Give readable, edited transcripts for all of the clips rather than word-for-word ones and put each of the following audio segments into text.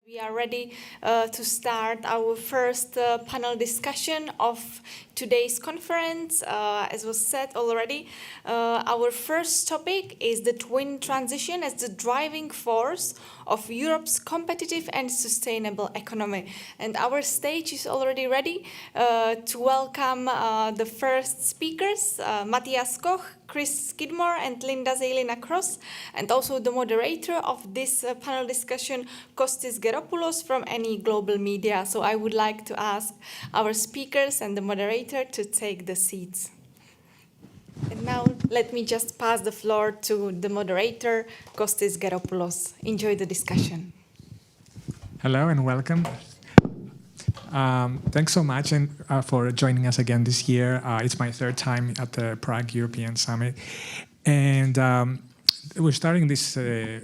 We are ready to start our first panel discussion of today's conference. As was said already, our first topic is the twin transition as the driving force of Europe's competitive and sustainable economy. And our stage is already ready to welcome the first speakers, Matthias Koch, Chris Skidmore and Linda Zelina Cross, and also the moderator of this panel discussion, Kostis Geropoulos from Any Global Media. So I would like to ask our speakers and the moderator to take the seats. And now let me just pass the floor to the moderator, Kostis Geropoulos. Enjoy the discussion. Hello and welcome. Thanks so much for joining us again this year. It's my third time at the Prague European Summit. And we're starting this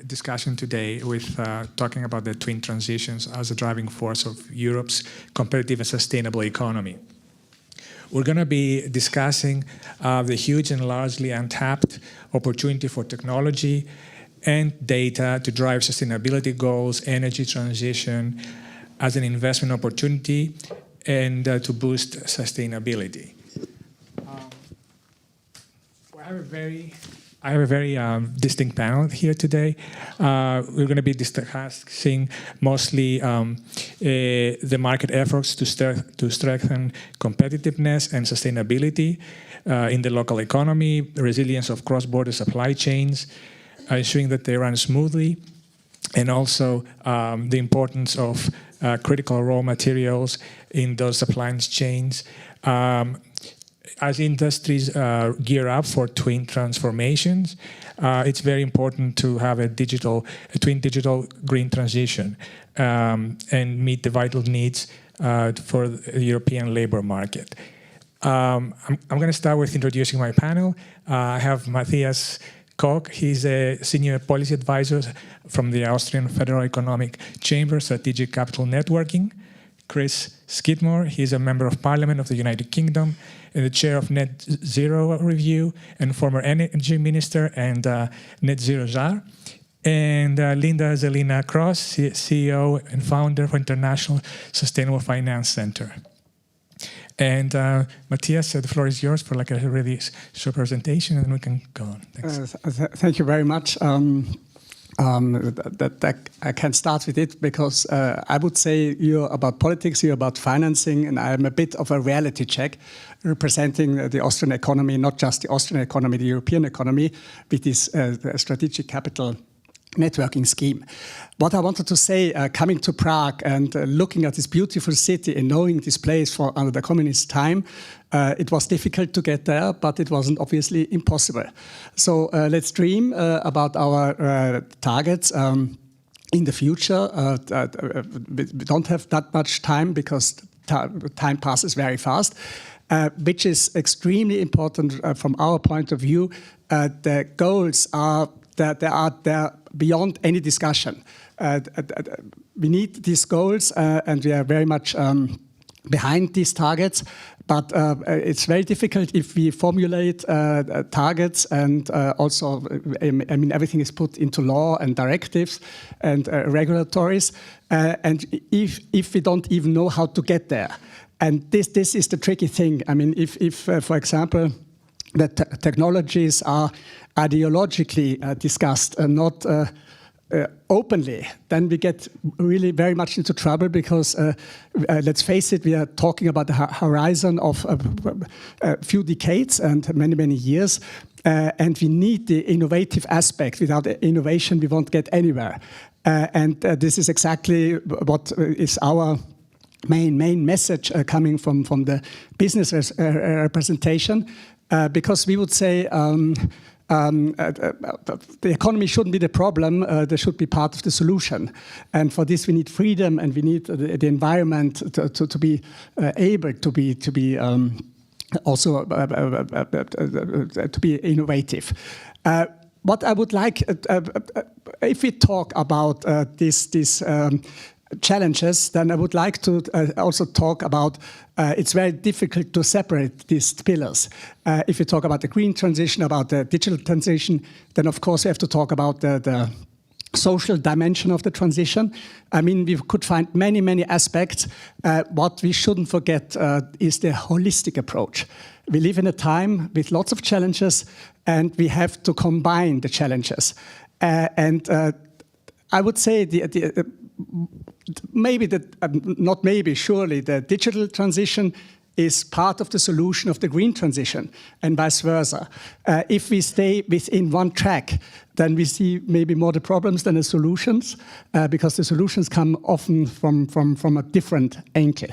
discussion today with talking about the twin transitions as a driving force of Europe's competitive and sustainable economy. We're going to be discussing the huge and largely untapped opportunity for technology and data to drive sustainability goals, energy transition, as an investment opportunity and to boost sustainability. I have a very distinct panel here today. We're going to be discussing mostly the market efforts to strengthen competitiveness and sustainability in the local economy, the resilience of cross-border supply chains, ensuring that they run smoothly, and also the importance of critical raw materials in those supply chains. As industries gear up for twin transformations, it's very important to have a twin digital green transition and meet the vital needs for the European labor market. I'm going to start with introducing my panel. I have Matthias Koch. He's a senior policy advisor from the Austrian Federal Economic Chamber, Strategic Capital Networking. Chris Skidmore, he's a member of Parliament of the United Kingdom and the chair of Net Zero Review and former energy minister and Net Zero Czar. And Linda Zelina Cross, CEO and founder of International Sustainable Finance Center. And Matthias, the floor is yours for like a really short presentation, and then we can go on. Thanks. Thank you very much. I can start with it because I would say you're about politics, you're about financing, and I'm a bit of a reality check representing the Austrian economy, not just the Austrian economy, the European economy, with this strategic capital networking scheme. What I wanted to say, coming to Prague and looking at this beautiful city and knowing this place under the communist time, it was difficult to get there, but it wasn't obviously impossible. So let's dream about our targets in the future. We don't have that much time because time passes very fast, which is extremely important from our point of view. The goals are that they are there beyond any discussion. We need these goals and we are very much behind these targets, but it's very difficult if we formulate targets and also, I mean, everything is put into law and directives and regulatories, and if we don't even know how to get there. And this is the tricky thing. I mean, if for example, the technologies are ideologically discussed and not openly, then we get really very much into trouble because, let's face it, we are talking about the horizon of a few decades and many, many years, and we need the innovative aspect. Without innovation, we won't get anywhere. And this is exactly what is our main message coming from the business representation. Because we would say the economy shouldn't be the problem, they should be part of the solution. And for this we need freedom and we need the environment to be able to be also to be innovative. What I would like, if we talk about these challenges, then I would like to also talk about it's very difficult to separate these pillars. If you talk about the green transition, about the digital transition, then of course we have to talk about the social dimension of the transition. I mean, we could find many, many aspects. What we shouldn't forget is the holistic approach. We live in a time with lots of challenges, and we have to combine the challenges. I would say surely the digital transition is part of the solution of the green transition, and vice versa. If we stay within one track, then we see maybe more the problems than the solutions, because the solutions come often from a different angle.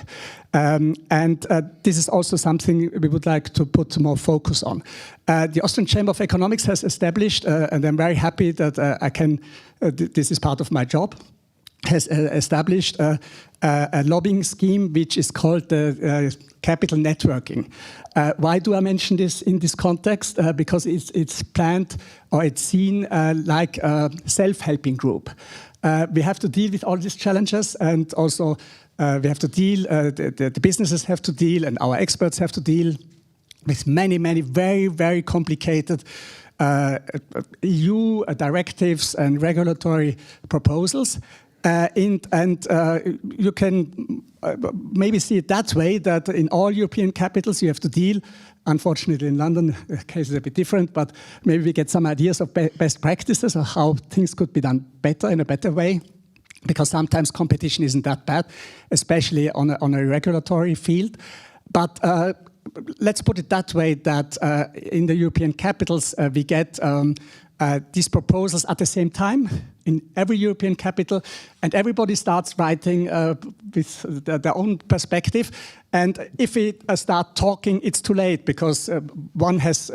This is also something we would like to put more focus on. The Austrian Chamber of Economics has established, and I'm very happy that this is part of my job, has established a lobbying scheme which is called the capital networking. Why do I mention this in this context? Because it's planned or it's seen like a self-helping group. We have to deal with all these challenges, and also we have to deal, the businesses have to deal, and our experts have to deal with many, many very, very complicated EU directives and regulatory proposals. You can maybe see it that way, that in all European capitals you have to deal. Unfortunately, in London, the case is a bit different, but maybe we get some ideas of best practices or how things could be done better, in a better way, because sometimes competition isn't that bad, especially on a regulatory field. But let's put it that way, that in the European capitals, we get these proposals at the same time in every European capital, and everybody starts writing with their own perspective. And if we start talking, it's too late, because one has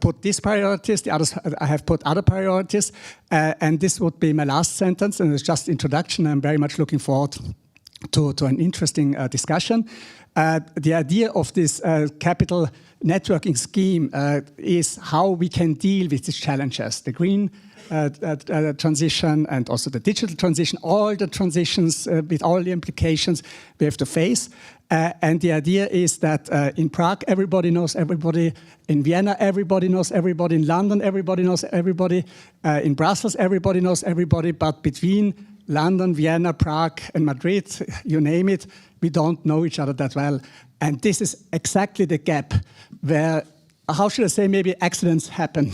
put these priorities, the others have put other priorities. And this would be my last sentence, and it's just introduction. I'm very much looking forward to an interesting discussion. The idea of this capital networking scheme is how we can deal with these challenges, the green transition and also the digital transition, all the transitions with all the implications we have to face. And the idea is that in Prague, everybody knows everybody. In Vienna, everybody knows everybody. In London, everybody knows everybody. In Brussels, everybody knows everybody. But between London, Vienna, Prague, and Madrid, you name it, we don't know each other that well. And this is exactly the gap where, how should I say, maybe accidents happen,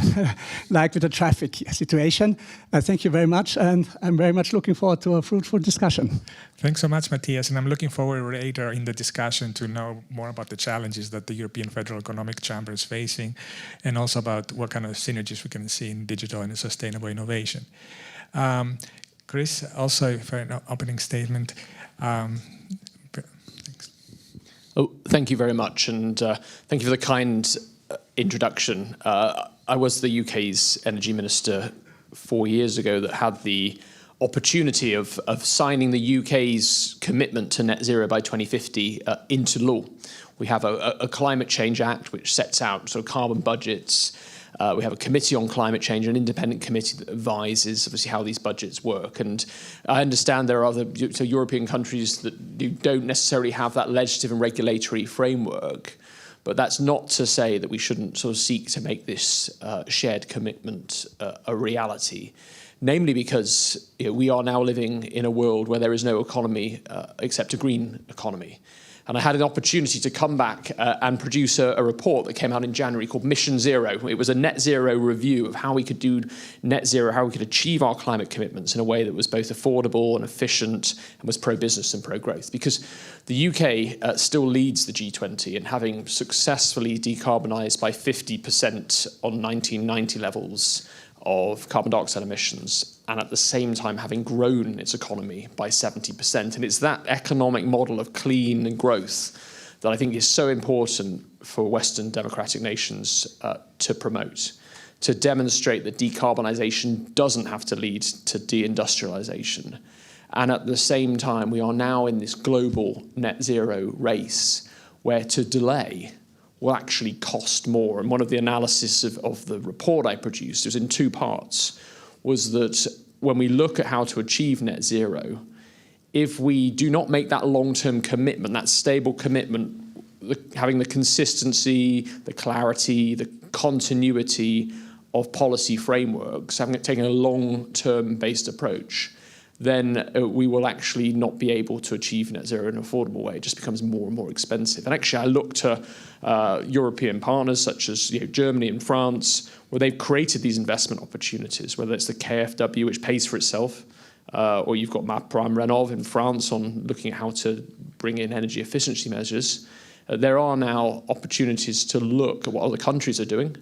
like with the traffic situation. Thank you very much, and I'm very much looking forward to a fruitful discussion. Thanks so much, Matthias, and I'm looking forward later in the discussion to know more about the challenges that the European Federal Economic Chamber is facing, and also about what kind of synergies we can see in digital and sustainable innovation. Chris, also for an opening statement. Thanks. Oh, thank you very much, and thank you for the kind introduction. I was the UK's energy minister 4 years ago that had the opportunity of signing the UK's commitment to net zero by 2050 into law. We have a Climate Change Act which sets out sort of carbon budgets. We have a committee on climate change, an independent committee that advises obviously how these budgets work. And I understand there are other European countries that don't necessarily have that legislative and regulatory framework. But that's not to say that we shouldn't sort of seek to make this shared commitment a reality. Namely because we are now living in a world where there is no economy except a green economy. And I had an opportunity to come back and produce a report that came out in January called Mission Zero. It was a net zero review of how we could do net zero, how we could achieve our climate commitments in a way that was both affordable and efficient and was pro-business and pro-growth. Because the UK still leads the G20 in having successfully decarbonised by 50% on 1990 levels of carbon dioxide emissions, and at the same time having grown its economy by 70%. And it's that economic model of clean growth that I think is so important for Western democratic nations to promote, to demonstrate that decarbonisation doesn't have to lead to deindustrialisation. And at the same time, we are now in this global net zero race where to delay will actually cost more. And one of the analysis of the report I produced, it was in 2 parts, was that when we look at how to achieve net zero, if we do not make that long-term commitment, that stable commitment, having the consistency, the clarity, the continuity of policy frameworks, having taken a long-term based approach, then we will actually not be able to achieve net zero in an affordable way. It just becomes more and more expensive. And actually, I look to European partners such as Germany and France, where they've created these investment opportunities, whether it's the KfW, which pays for itself, or you've got MaPrimeRénov' in France on looking at how to bring in energy efficiency measures. There are now opportunities to look at what other countries are doing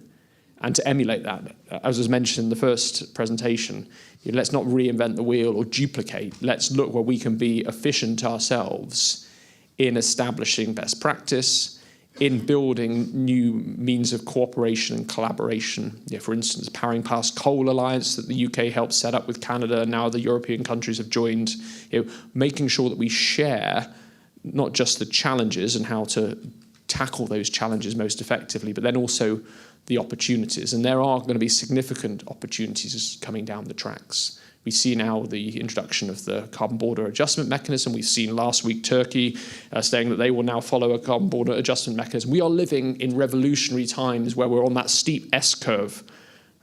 and to emulate that. As was mentioned in the first presentation, let's not reinvent the wheel or duplicate. Let's look where we can be efficient ourselves in establishing best practice, in building new means of cooperation and collaboration. For instance, Powering Past Coal Alliance that the UK helped set up with Canada, and now the European countries have joined, making sure that we share not just the challenges and how to tackle those challenges most effectively, but then also the opportunities. And there are going to be significant opportunities coming down the tracks. We see now the introduction of the carbon border adjustment mechanism. We've seen last week Turkey saying that they will now follow a carbon border adjustment mechanism. We are living in revolutionary times where we're on that steep S-curve.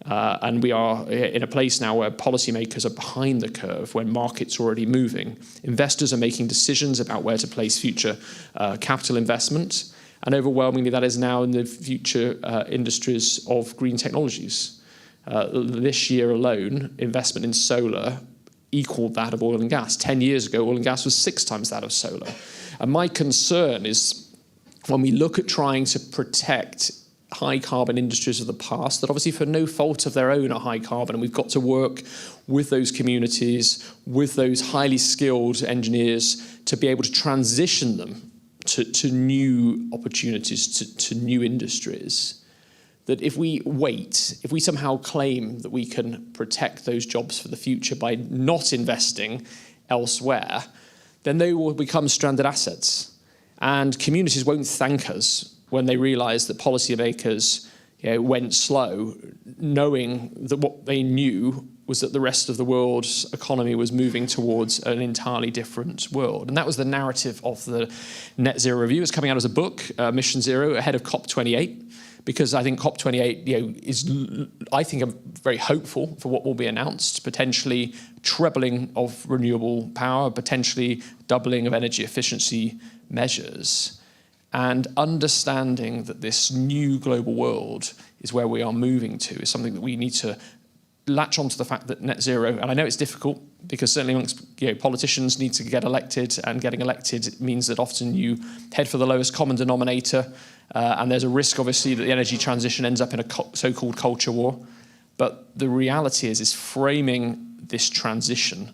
And we are in a place now where policymakers are behind the curve, when markets are already moving. Investors are making decisions about where to place future capital investment. And overwhelmingly, that is now in the future industries of green technologies. This year alone, investment in solar equaled that of oil and gas. 10 years ago, oil and gas was 6 times that of solar. And my concern is when we look at trying to protect high carbon industries of the past, that obviously for no fault of their own are high carbon, and we've got to work with those communities, with those highly skilled engineers to be able to transition them to new opportunities, to new industries. That if we wait, if we somehow claim that we can protect those jobs for the future by not investing elsewhere, then they will become stranded assets. And communities won't thank us when they realise that policymakers went slow, knowing that what they knew was that the rest of the world's economy was moving towards an entirely different world. And that was the narrative of the Net Zero Review. It's coming out as a book, Mission Zero, ahead of COP28, because I think COP28 is, I think, I'm very hopeful for what will be announced, potentially trebling of renewable power, potentially doubling of energy efficiency measures, and understanding that this new global world is where we are moving to is something that we need to latch onto the fact that net zero, and I know it's difficult because certainly amongst politicians need to get elected, and getting elected means that often you head for the lowest common denominator, and there's a risk obviously that the energy transition ends up in a so-called culture war. But the reality is framing this transition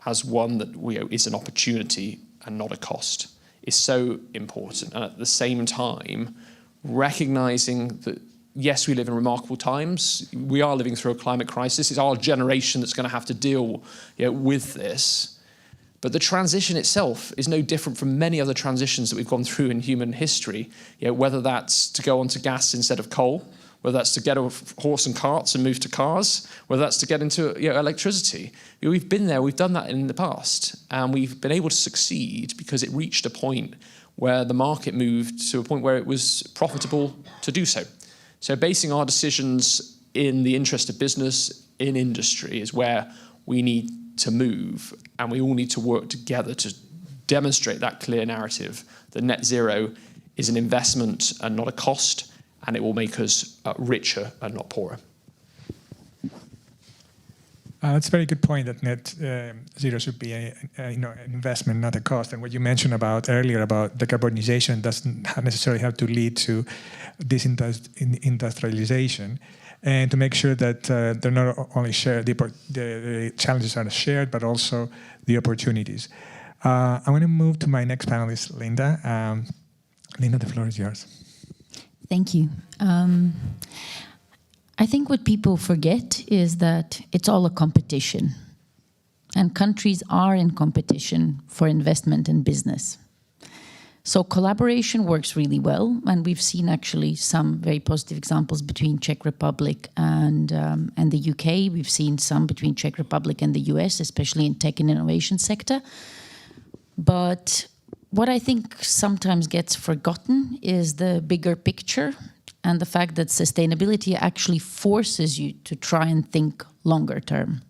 as one that is an opportunity and not a cost is so important. And at the same time, recognizing that yes, we live in remarkable times. We are living through a climate crisis. It's our generation that's going to have to deal with this. But the transition itself is no different from many other transitions that we've gone through in human history, whether that's to go onto gas instead of coal, whether that's to get off horse and carts and move to cars, whether that's to get into electricity. We've been there, we've done that in the past, and we've been able to succeed because it reached a point where the market moved to a point where it was profitable to do so. So basing our decisions in the interest of business, in industry, is where we need to move, and we all need to work together to demonstrate that clear narrative that net zero is an investment and not a cost, and it will make us richer and not poorer. That's a very good point, that net zero should be an investment, not a cost. And what you mentioned about earlier about decarbonization doesn't necessarily have to lead to disindustrialization, and to make sure that they're not only shared, the challenges are shared, but also the opportunities. I want to move to my next panelist, Linda. Linda, the floor is yours. Thank you. I think what people forget is that it's all a competition, and countries are in competition for investment and business. So collaboration works really well, and we've seen actually some very positive examples between Czech Republic and the UK. We've seen some between Czech Republic and the US, especially in tech and innovation sector. But what I think sometimes gets forgotten is the bigger picture and the fact that sustainability actually forces you to try and think longer term.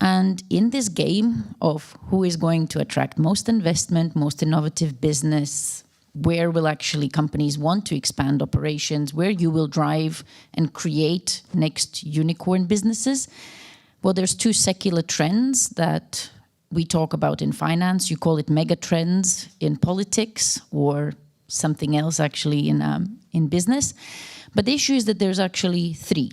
And in this game of who is going to attract most investment, most innovative business, where will actually companies want to expand operations, where you will drive and create next unicorn businesses, well, there's two secular trends that we talk about in finance. You call it mega trends in politics or something else actually in business. But the issue is that there's actually three.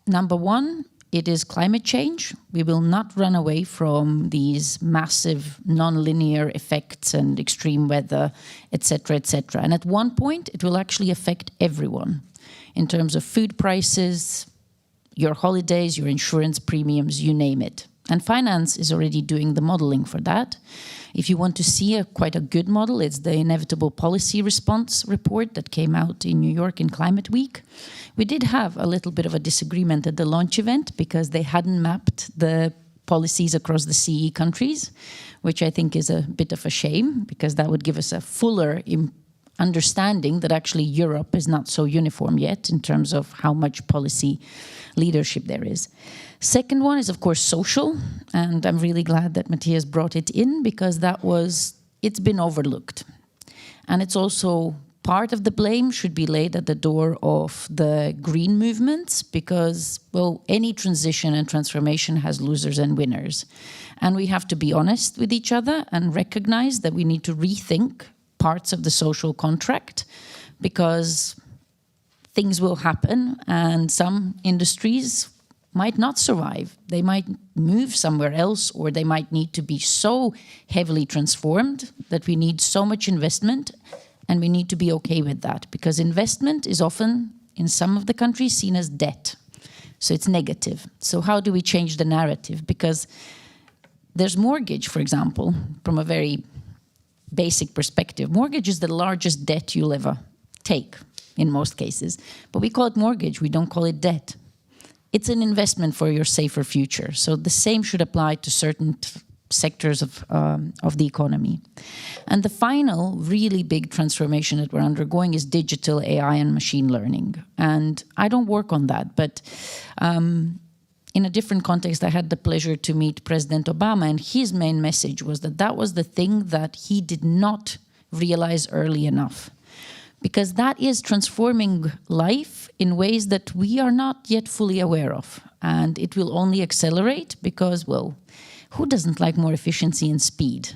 Number one, it is climate change. We will not run away from these massive non-linear effects and extreme weather, etc., etc. And at one point, it will actually affect everyone in terms of food prices, your holidays, your insurance premiums, you name it. And finance is already doing the modeling for that. If you want to see quite a good model, it's the Inevitable Policy Response report that came out in New York in Climate Week. We did have a little bit of a disagreement at the launch event because they hadn't mapped the policies across the CE countries, which I think is a bit of a shame because that would give us a fuller understanding that actually Europe is not so uniform yet in terms of how much policy leadership there is. Second one is, of course, social, and I'm really glad that Matthias brought it in because it's been overlooked. And it's also part of the blame should be laid at the door of the green movements because, well, any transition and transformation has losers and winners. And we have to be honest with each other and recognize that we need to rethink parts of the social contract because things will happen and some industries might not survive. They might move somewhere else or they might need to be so heavily transformed that we need so much investment and we need to be okay with that because investment is often in some of the countries seen as debt. So it's negative. So how do we change the narrative? Because there's mortgage, for example, from a very basic perspective. Mortgage is the largest debt you'll ever take in most cases, but we call it mortgage. We don't call it debt. It's an investment for your safer future. So the same should apply to certain sectors of the economy. And the final really big transformation that we're undergoing is digital AI and machine learning. And I don't work on that, but in a different context, I had the pleasure to meet President Obama, and his main message was that that was the thing that he did not realize early enough. Because that is transforming life in ways that we are not yet fully aware of. And it will only accelerate because, well, who doesn't like more efficiency and speed?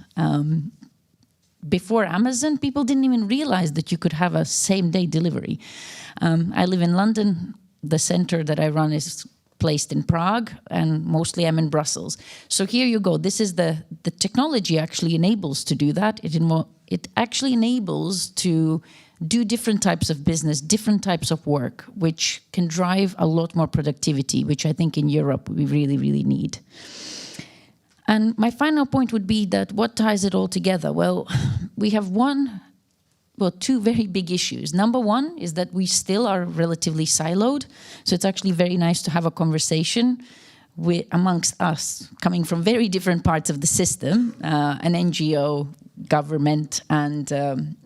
Before Amazon, people didn't even realize that you could have a same-day delivery. I live in London. The center that I run is placed in Prague, and mostly I'm in Brussels. So here you go. This is the technology actually enables to do that. It actually enables to do different types of business, different types of work, which can drive a lot more productivity, which I think in Europe we really, really need. And my final point would be that what ties it all together? Well, we have two very big issues. Number one is that we still are relatively siloed. So it's actually very nice to have a conversation amongst us coming from very different parts of the system, an NGO, government, and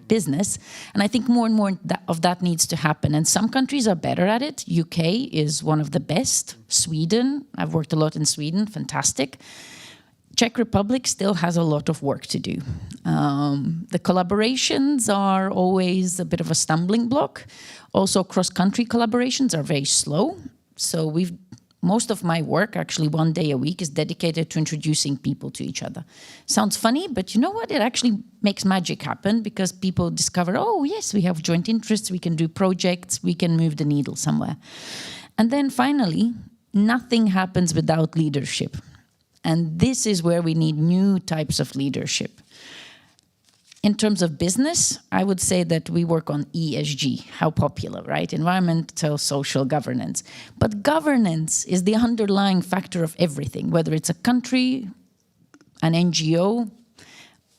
business. And I think more and more of that needs to happen. And some countries are better at it. UK is one of the best. Sweden, I've worked a lot in Sweden, fantastic. Czech Republic still has a lot of work to do. The collaborations are always a bit of a stumbling block. Also, cross-country collaborations are very slow. So most of my work, actually 1 day a week, is dedicated to introducing people to each other. Sounds funny, but you know what? It actually makes magic happen because people discover, oh, yes, we have joint interests, we can do projects, we can move the needle somewhere. And then finally, nothing happens without leadership. And this is where we need new types of leadership. In terms of business, I would say that we work on ESG, how popular, right? Environmental, social governance. But governance is the underlying factor of everything, whether it's a country, an NGO,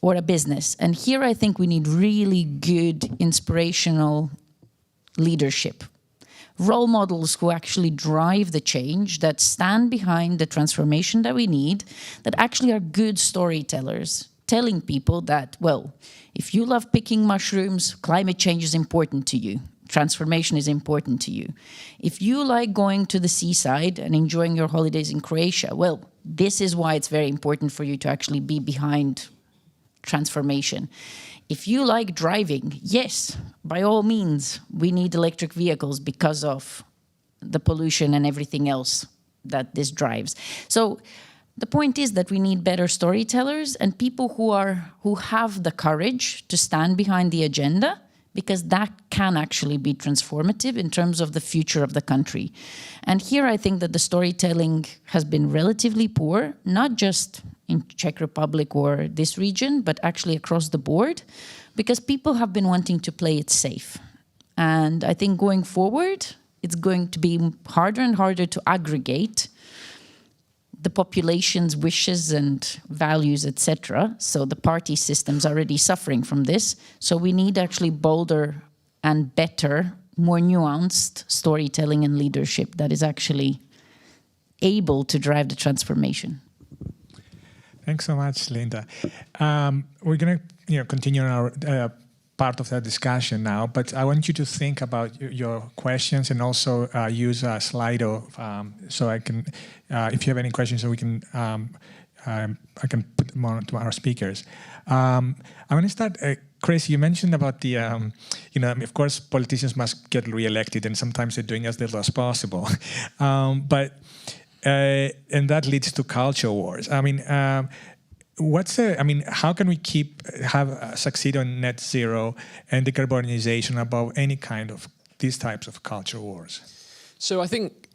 or a business. And here I think we need really good, inspirational leadership. Role models who actually drive the change, that stand behind the transformation that we need, that actually are good storytellers, telling people that, well, if you love picking mushrooms, climate change is important to you. transformation is important to you. If you like going to the seaside and enjoying your holidays in Croatia, well, this is why it's very important for you to actually be behind transformation. If you like driving, yes, by all means, we need electric vehicles because of the pollution and everything else that this drives. So the point is that we need better storytellers and people who have the courage to stand behind the agenda, because that can actually be transformative in terms of the future of the country. And here I think that the storytelling has been relatively poor, not just in Czech Republic or this region, but actually across the board, because people have been wanting to play it safe. And I think going forward, it's going to be harder and harder to aggregate the population's wishes and values, etc. So the party system's already suffering from this. So we need actually bolder and better, more nuanced storytelling and leadership that is actually able to drive the transformation. Thanks so much, Linda. We're going to continue our part of that discussion now, but I want you to think about your questions and also use Slido so I can, if you have any questions, so we can, I can put them on to our speakers. I'm going to start. Chris, you mentioned about the, of course, politicians must get re-elected, and sometimes they're doing as little as possible, and that leads to culture wars. I mean. How can we succeed on net zero and decarbonization above any kind of these types of culture wars? So I think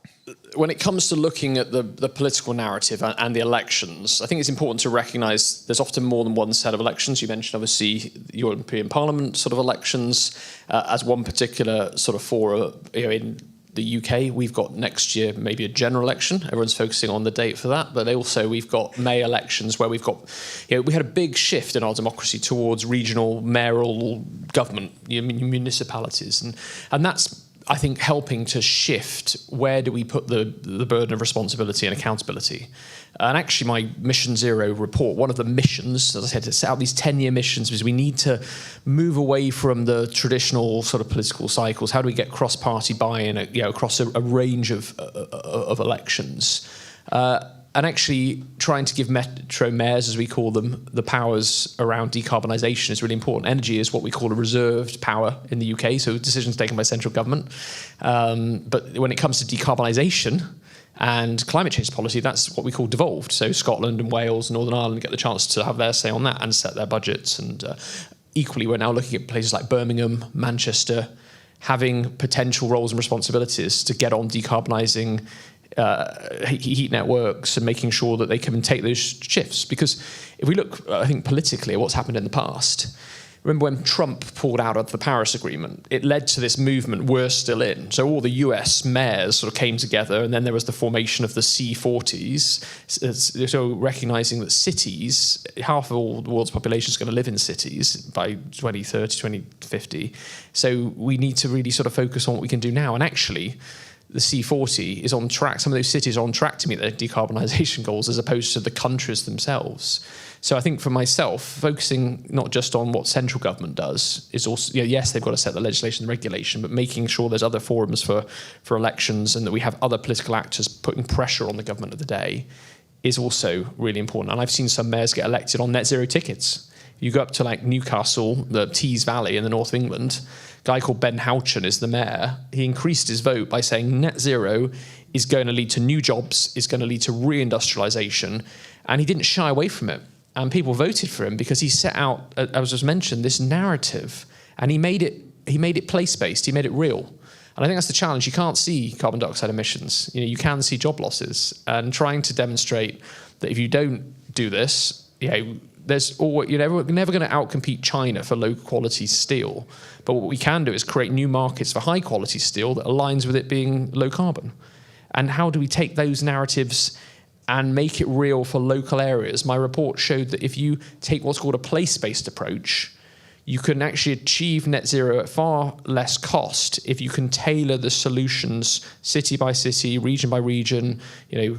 when it comes to looking at the political narrative and the elections, I think it's important to recognise there's often more than one set of elections. You mentioned obviously the European Parliament sort of elections as one particular sort of forum in the UK. We've got next year maybe a general election. Everyone's focusing on the date for that. But also we've got May elections where we've got, we had a big shift in our democracy towards regional mayoral government, municipalities. And that's, I think, helping to shift where do we put the burden of responsibility and accountability. And actually my Mission Zero report, one of the missions, as I said, to set out these 10-year missions, because we need to move away from the traditional sort of political cycles. How do we get cross-party buy-in across a range of elections? And actually trying to give metro mayors, as we call them, the powers around decarbonisation is really important. Energy is what we call a reserved power in the UK, so decisions taken by central government. But when it comes to decarbonisation and climate change policy, that's what we call devolved. So Scotland and Wales, Northern Ireland get the chance to have their say on that and set their budgets. And equally, we're now looking at places like Birmingham, Manchester, having potential roles and responsibilities to get on decarbonising heat networks and making sure that they can take those shifts. Because if we look, I think, politically at what's happened in the past, remember when Trump pulled out of the Paris Agreement, it led to this movement, we're still in. So all the US mayors sort of came together, and then there was the formation of the C40s, so recognizing that cities, half of all the world's population is going to live in cities by 2030, 2050. So we need to really sort of focus on what we can do now. And actually, the C40 is on track. Some of those cities are on track to meet their decarbonisation goals as opposed to the countries themselves. So I think for myself, focusing not just on what central government does is also, yes, they've got to set the legislation and regulation, but making sure there's other forums for elections and that we have other political actors putting pressure on the government of the day is also really important. And I've seen some mayors get elected on net zero tickets. You go up to like Newcastle, the Tees Valley in the north of England, a guy called Ben Houchen is the mayor. He increased his vote by saying net zero is going to lead to new jobs, is going to lead to reindustrialization, and he didn't shy away from it. And people voted for him because he set out, as was mentioned, this narrative, and he made it place-based, he made it real. And I think that's the challenge. You can't see carbon dioxide emissions. You can see job losses, and trying to demonstrate that if you don't do this, you're never going to outcompete China for low-quality steel. But what we can do is create new markets for high-quality steel that aligns with it being low carbon. And how do we take those narratives and make it real for local areas? My report showed that if you take what's called a place-based approach, you can actually achieve net zero at far less cost if you can tailor the solutions city by city, region by region.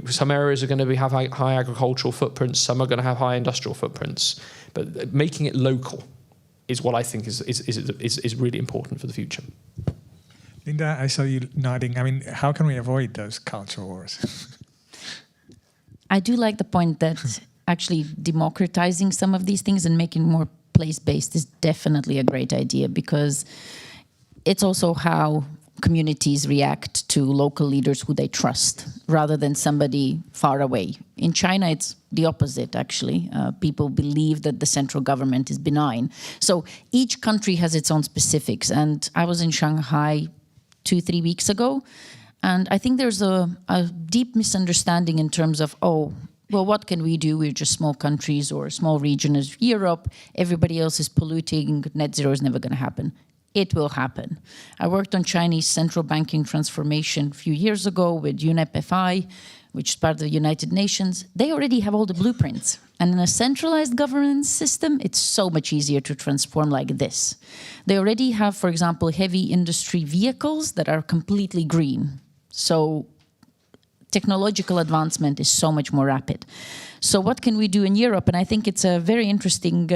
Some areas are going to have high agricultural footprints, some are going to have high industrial footprints. But making it local is what I think is really important for the future. Linda, I saw you nodding. I mean, how can we avoid those culture wars? I do like the point that actually democratizing some of these things and making more place-based is definitely a great idea, because it's also how communities react to local leaders who they trust rather than somebody far away. In China, it's the opposite, actually. People believe that the central government is benign. So each country has its own specifics. And I was in Shanghai 2-3 weeks ago, and I think there's a deep misunderstanding in terms of, oh, well, what can we do? We're just small countries or a small region as Europe. Everybody else is polluting. Net zero is never going to happen. It will happen. I worked on Chinese central banking transformation a few years ago with UNEP FI, which is part of the United Nations. They already have all the blueprints. And in a centralized governance system, it's so much easier to transform like this. They already have, for example, heavy industry vehicles that are completely green. So technological advancement is so much more rapid. So what can we do in Europe? And I think it's a very interesting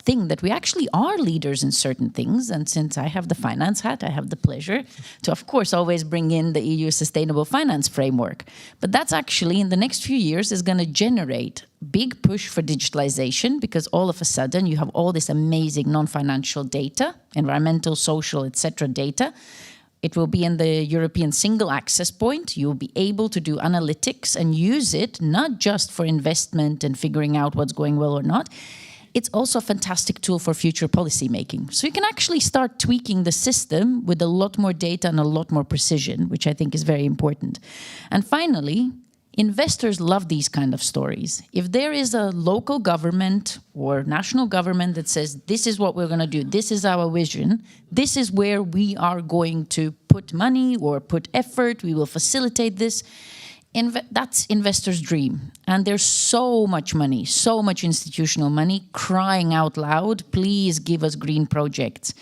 thing that we actually are leaders in certain things. And since I have the finance hat, I have the pleasure to, of course, always bring in the EU Sustainable Finance Framework. But that's actually, in the next few years, is going to generate big push for digitalization, because all of a sudden you have all this amazing non-financial data, environmental, social, etc. data. It will be in the European single access point. You'll be able to do analytics and use it, not just for investment and figuring out what's going well or not. It's also a fantastic tool for future policy making. So you can actually start tweaking the system with a lot more data and a lot more precision, which I think is very important. And finally, investors love these kind of stories. If there is a local government or national government that says, this is what we're going to do, this is our vision, this is where we are going to put money or put effort, we will facilitate this, that's investors' dream. And there's so much money, so much institutional money crying out loud, please give us green projects.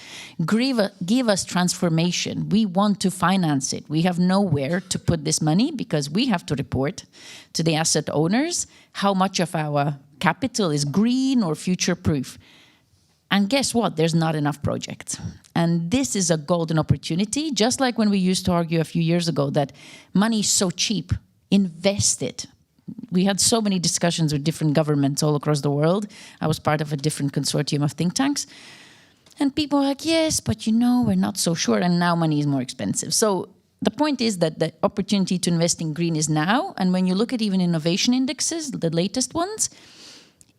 Give us transformation. We want to finance it. We have nowhere to put this money because we have to report to the asset owners how much of our capital is green or future-proof. And guess what? There's not enough projects. And this is a golden opportunity, just like when we used to argue a few years ago that money is so cheap. Invest it. We had so many discussions with different governments all across the world. I was part of a different consortium of think tanks. And people were like, yes, but we're not so sure. And now money is more expensive. So the point is that the opportunity to invest in green is now. And when you look at even innovation indexes, the latest ones,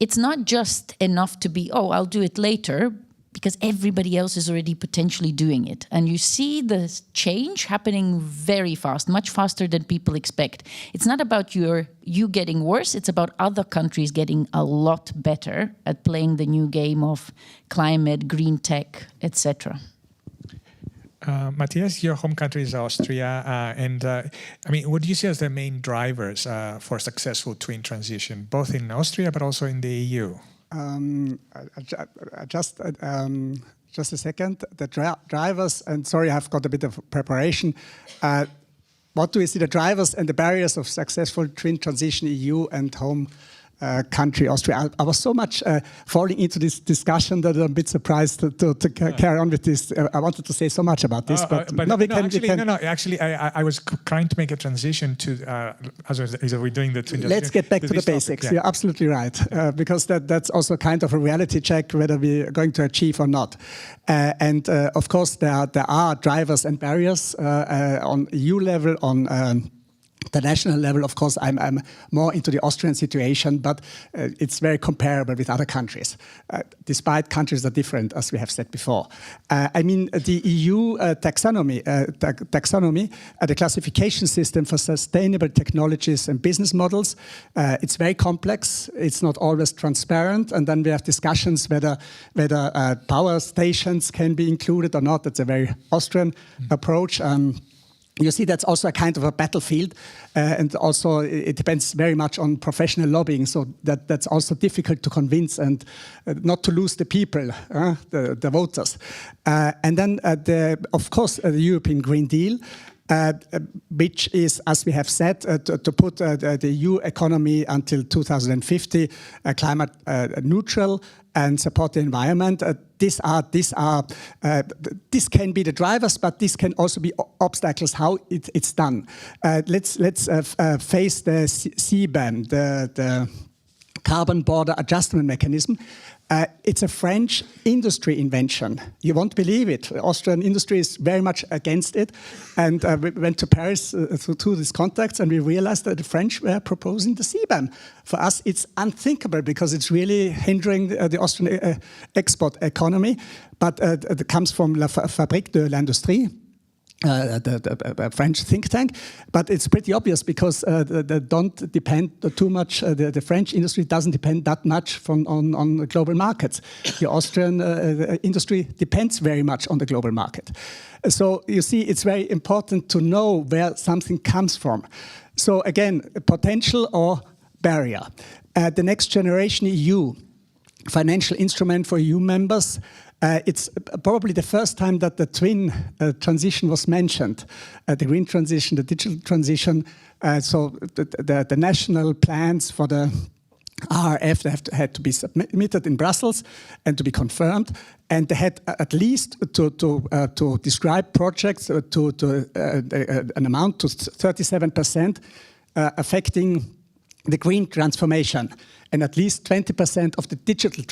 it's not just enough to be, oh, I'll do it later, because everybody else is already potentially doing it. And you see the change happening very fast, much faster than people expect. It's not about you getting worse, it's about other countries getting a lot better at playing the new game of climate, green tech, etc. Matthias, your home country is Austria, what do you see as the main drivers for successful twin transition, both in Austria but also in the EU? Just a second. The drivers, and sorry, I've got a bit of preparation. What do we see the drivers and the barriers of successful twin transition, EU and home country, Austria? I was so much falling into this discussion that I'm a bit surprised to carry on with this. I wanted to say so much about this, Actually, I was trying to make a transition to, as we're doing the twin transition. Let's get back to the basics. Topic, yeah. You're absolutely right, because that's also kind of a reality check whether we're going to achieve or not. Of course, there are drivers and barriers on EU level, on the national level. Of course, I'm more into the Austrian situation, but it's very comparable with other countries, despite countries are different, as we have said before. The EU taxonomy, the classification system for sustainable technologies and business models, it's very complex. It's not always transparent. And then we have discussions whether power stations can be included or not. That's a very Austrian approach. You see, that's also a kind of a battlefield, and also it depends very much on professional lobbying, so that's also difficult to convince and not to lose the people, the voters. And then, of course, the European Green Deal. which is, as we have said, to put the EU economy until 2050 climate neutral and support the environment. This can be the drivers, but this can also be obstacles how it's done. Let's face the CBAM, the Carbon Border Adjustment Mechanism. It's a French industry invention. You won't believe it. The Austrian industry is very much against it. And we went to Paris through these contacts, and we realized that the French were proposing the CBAM. For us, it's unthinkable because it's really hindering the Austrian export economy. But it comes from La Fabrique de l'Industrie, the French think tank, but it's pretty obvious because they don't depend too much. The French industry doesn't depend that much on global markets. The Austrian industry depends very much on the global market. So you see, it's very important to know where something comes from. So again, potential or barrier. The Next Generation EU, financial instrument for EU members. It's probably the first time that the twin transition was mentioned, the green transition, the digital transition. So the national plans for the RRF had to be submitted in Brussels and to be confirmed. And they had at least to describe projects to an amount to 37% affecting the green transformation, and at least 20% of the digital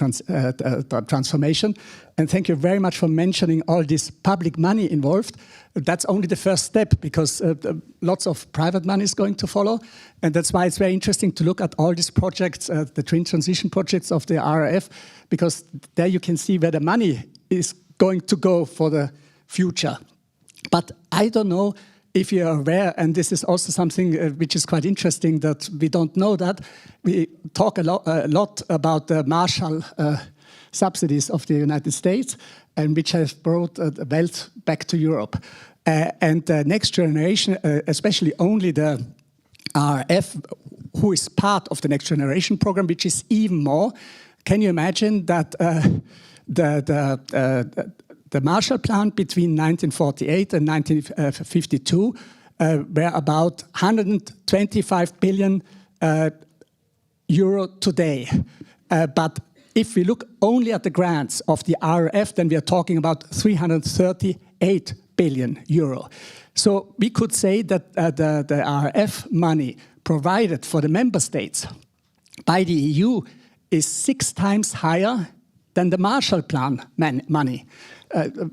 transformation. And thank you very much for mentioning all this public money involved. That's only the first step, because lots of private money is going to follow. And that's why it's very interesting to look at all these projects, the twin transition projects of the RRF, because there you can see where the money is going to go for the future. But I don't know if you're aware, and this is also something which is quite interesting, that we don't know that. We talk a lot about the Marshall subsidies of the United States, and which has brought wealth back to Europe. And the Next Generation, especially only the RRF, who is part of the Next Generation program, which is even more. Can you imagine that the Marshall Plan between 1948 and 1952 were about 125 billion euro today. But if we look only at the grants of the RRF, then we are talking about 338 billion euro. So we could say that the RRF money provided for the member states by the EU is 6 times higher than the Marshall Plan money.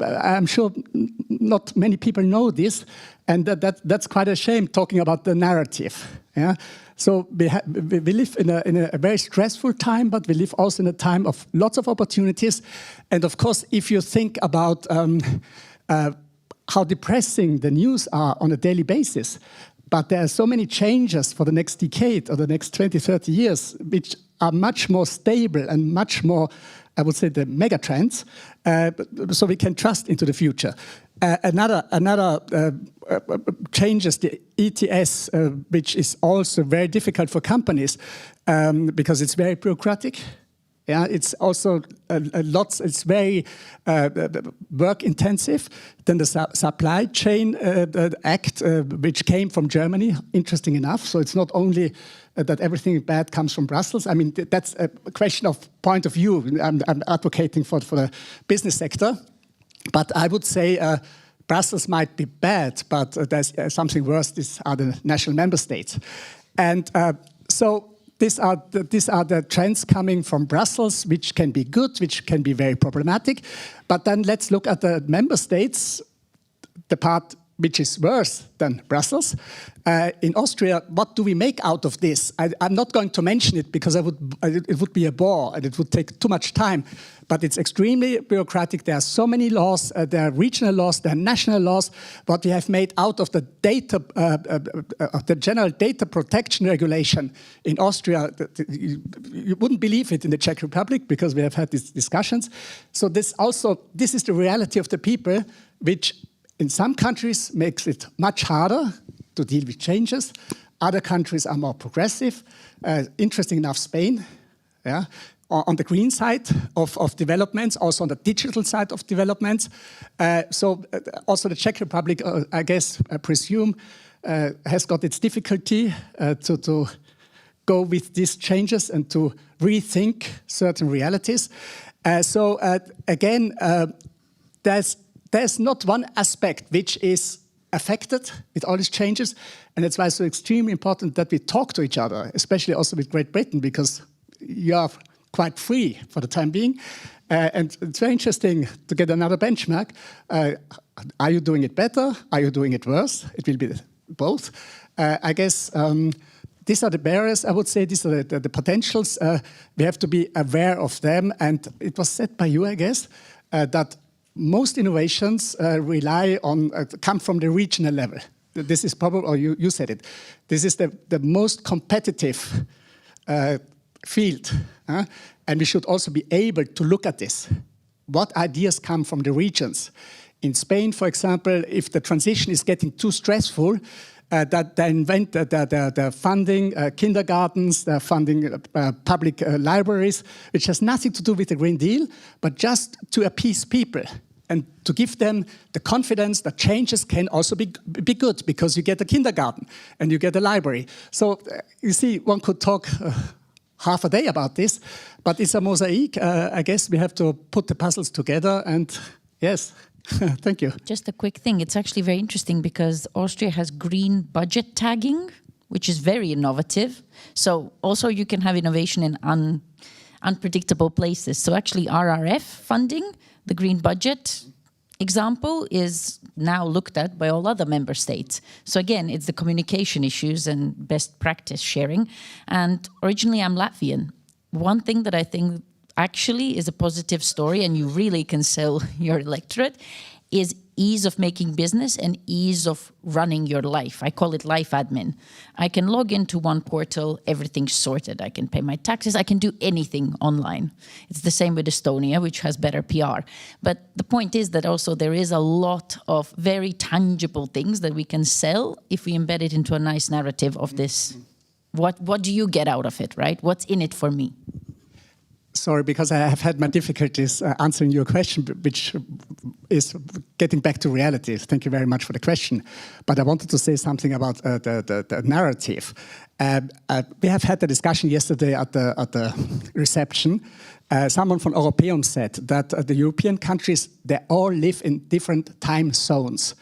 I'm sure not many people know this, and that's quite a shame, talking about the narrative. Yeah? So we live in a very stressful time, but we live also in a time of lots of opportunities. And of course, if you think about how depressing the news are on a daily basis, but there are so many changes for the next decade or the next 20, 30 years, which are much more stable and much more, I would say, the mega trends, so we can trust into the future. Another changes the ETS, which is also very difficult for companies because it's very bureaucratic. Yeah, it's also it's very work intensive. Then the Supply Chain Act, which came from Germany, interesting enough. So it's not only that everything bad comes from Brussels. I mean, that's a question of point of view. I'm advocating for the business sector. But I would say Brussels might be bad, but there's something worse. These are the national member states. And so these are the trends coming from Brussels, which can be good, which can be very problematic. But then let's look at the member states, the part which is worse than Brussels. In Austria, what do we make out of this? I'm not going to mention it because it would be a bore and it would take too much time. But it's extremely bureaucratic. There are so many laws. There are regional laws. There are national laws. What we have made out of the data, the general data protection regulation in Austria, you wouldn't believe it in the Czech Republic because we have had these discussions. So this is the reality of the people, which in some countries makes it much harder to deal with changes. Other countries are more progressive. Interesting enough, Spain. Yeah. on the green side of developments, also on the digital side of developments. Also the Czech Republic, I guess, I presume, has got its difficulty to go with these changes and to rethink certain realities. Again, there's not one aspect which is affected with all these changes, and that's why it's so extremely important that we talk to each other, especially also with Great Britain, because you are quite free for the time being. And it's very interesting to get another benchmark. Are you doing it better? Are you doing it worse? It will be both. I guess these are the barriers, I would say. These are the potentials. We have to be aware of them. And it was said by you, I guess, that most innovations come from the regional level. This is probably, or you said it, this is the most competitive field. And we should also be able to look at this. What ideas come from the regions? In Spain, for example, if the transition is getting too stressful, that they invent the funding kindergartens, the funding public libraries, which has nothing to do with the Green Deal, but just to appease people and to give them the confidence that changes can also be good, because you get a kindergarten and you get a library. So you see, one could talk half a day about this, but it's a mosaic. I guess we have to put the puzzles together, and yes. Thank you. Just a quick thing. It's actually very interesting because Austria has green budget tagging, which is very innovative. So also you can have innovation in unpredictable places. So actually RRF funding, the green budget example, is now looked at by all other member states. So again, it's the communication issues and best practice sharing. And originally I'm Latvian. One thing that I think actually is a positive story, and you really can sell your electorate, is ease of making business and ease of running your life. I call it life admin. I can log into one portal, everything's sorted. I can pay my taxes, I can do anything online. It's the same with Estonia, which has better PR. But the point is that also there is a lot of very tangible things that we can sell if we embed it into a nice narrative of this. What do you get out of it, right? What's in it for me? Sorry, because I have had my difficulties answering your question, which is getting back to reality. Thank you very much for the question. But I wanted to say something about the narrative. We have had a discussion yesterday at the reception. Someone from Europeum said that the European countries, they all live in different time zones.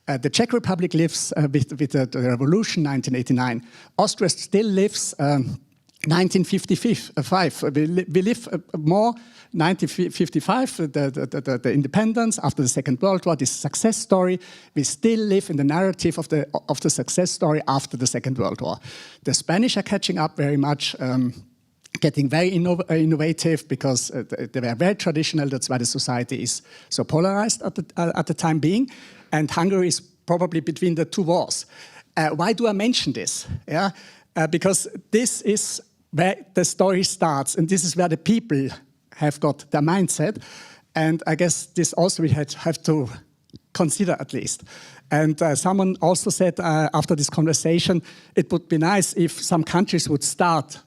The Czech Republic lives with the revolution 1989. Austria still lives 1955. We live more 1955, the independence after the Second World War, this success story. We still live in the narrative of the success story after the Second World War. The Spanish are catching up very much, getting very innovative because they were very traditional. That's why the society is so polarized at the time being. And Hungary is probably between the two wars. Why do I mention this? Yeah, because this is where the story starts, and this is where the people have got their mindset. And I guess this also we have to consider at least. And someone also said after this conversation, it would be nice if some countries would start,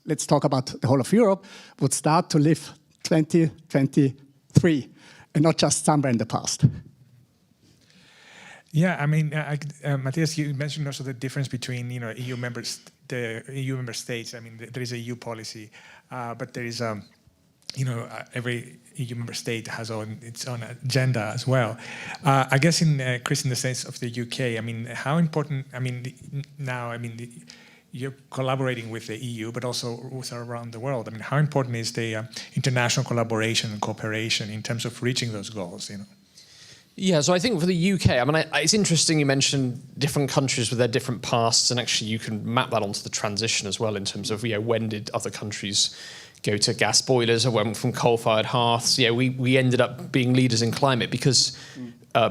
let's talk about the whole of Europe, would start to live 2023 and not just somewhere in the past. Yeah, I mean, Matthias, you mentioned also the difference between the EU member states. I mean, there is a EU policy, but there is every EU member state has its own agenda as well. I guess Chris, in the sense of the UK, I mean, how important? I mean, you're collaborating with the EU, but also around the world. I mean, how important is the international collaboration and cooperation in terms of reaching those goals? Yeah, so I think for the UK, I mean, it's interesting you mentioned different countries with their different pasts, and actually you can map that onto the transition as well in terms of, when did other countries go to gas boilers or went from coal-fired hearths? We ended up being leaders in climate because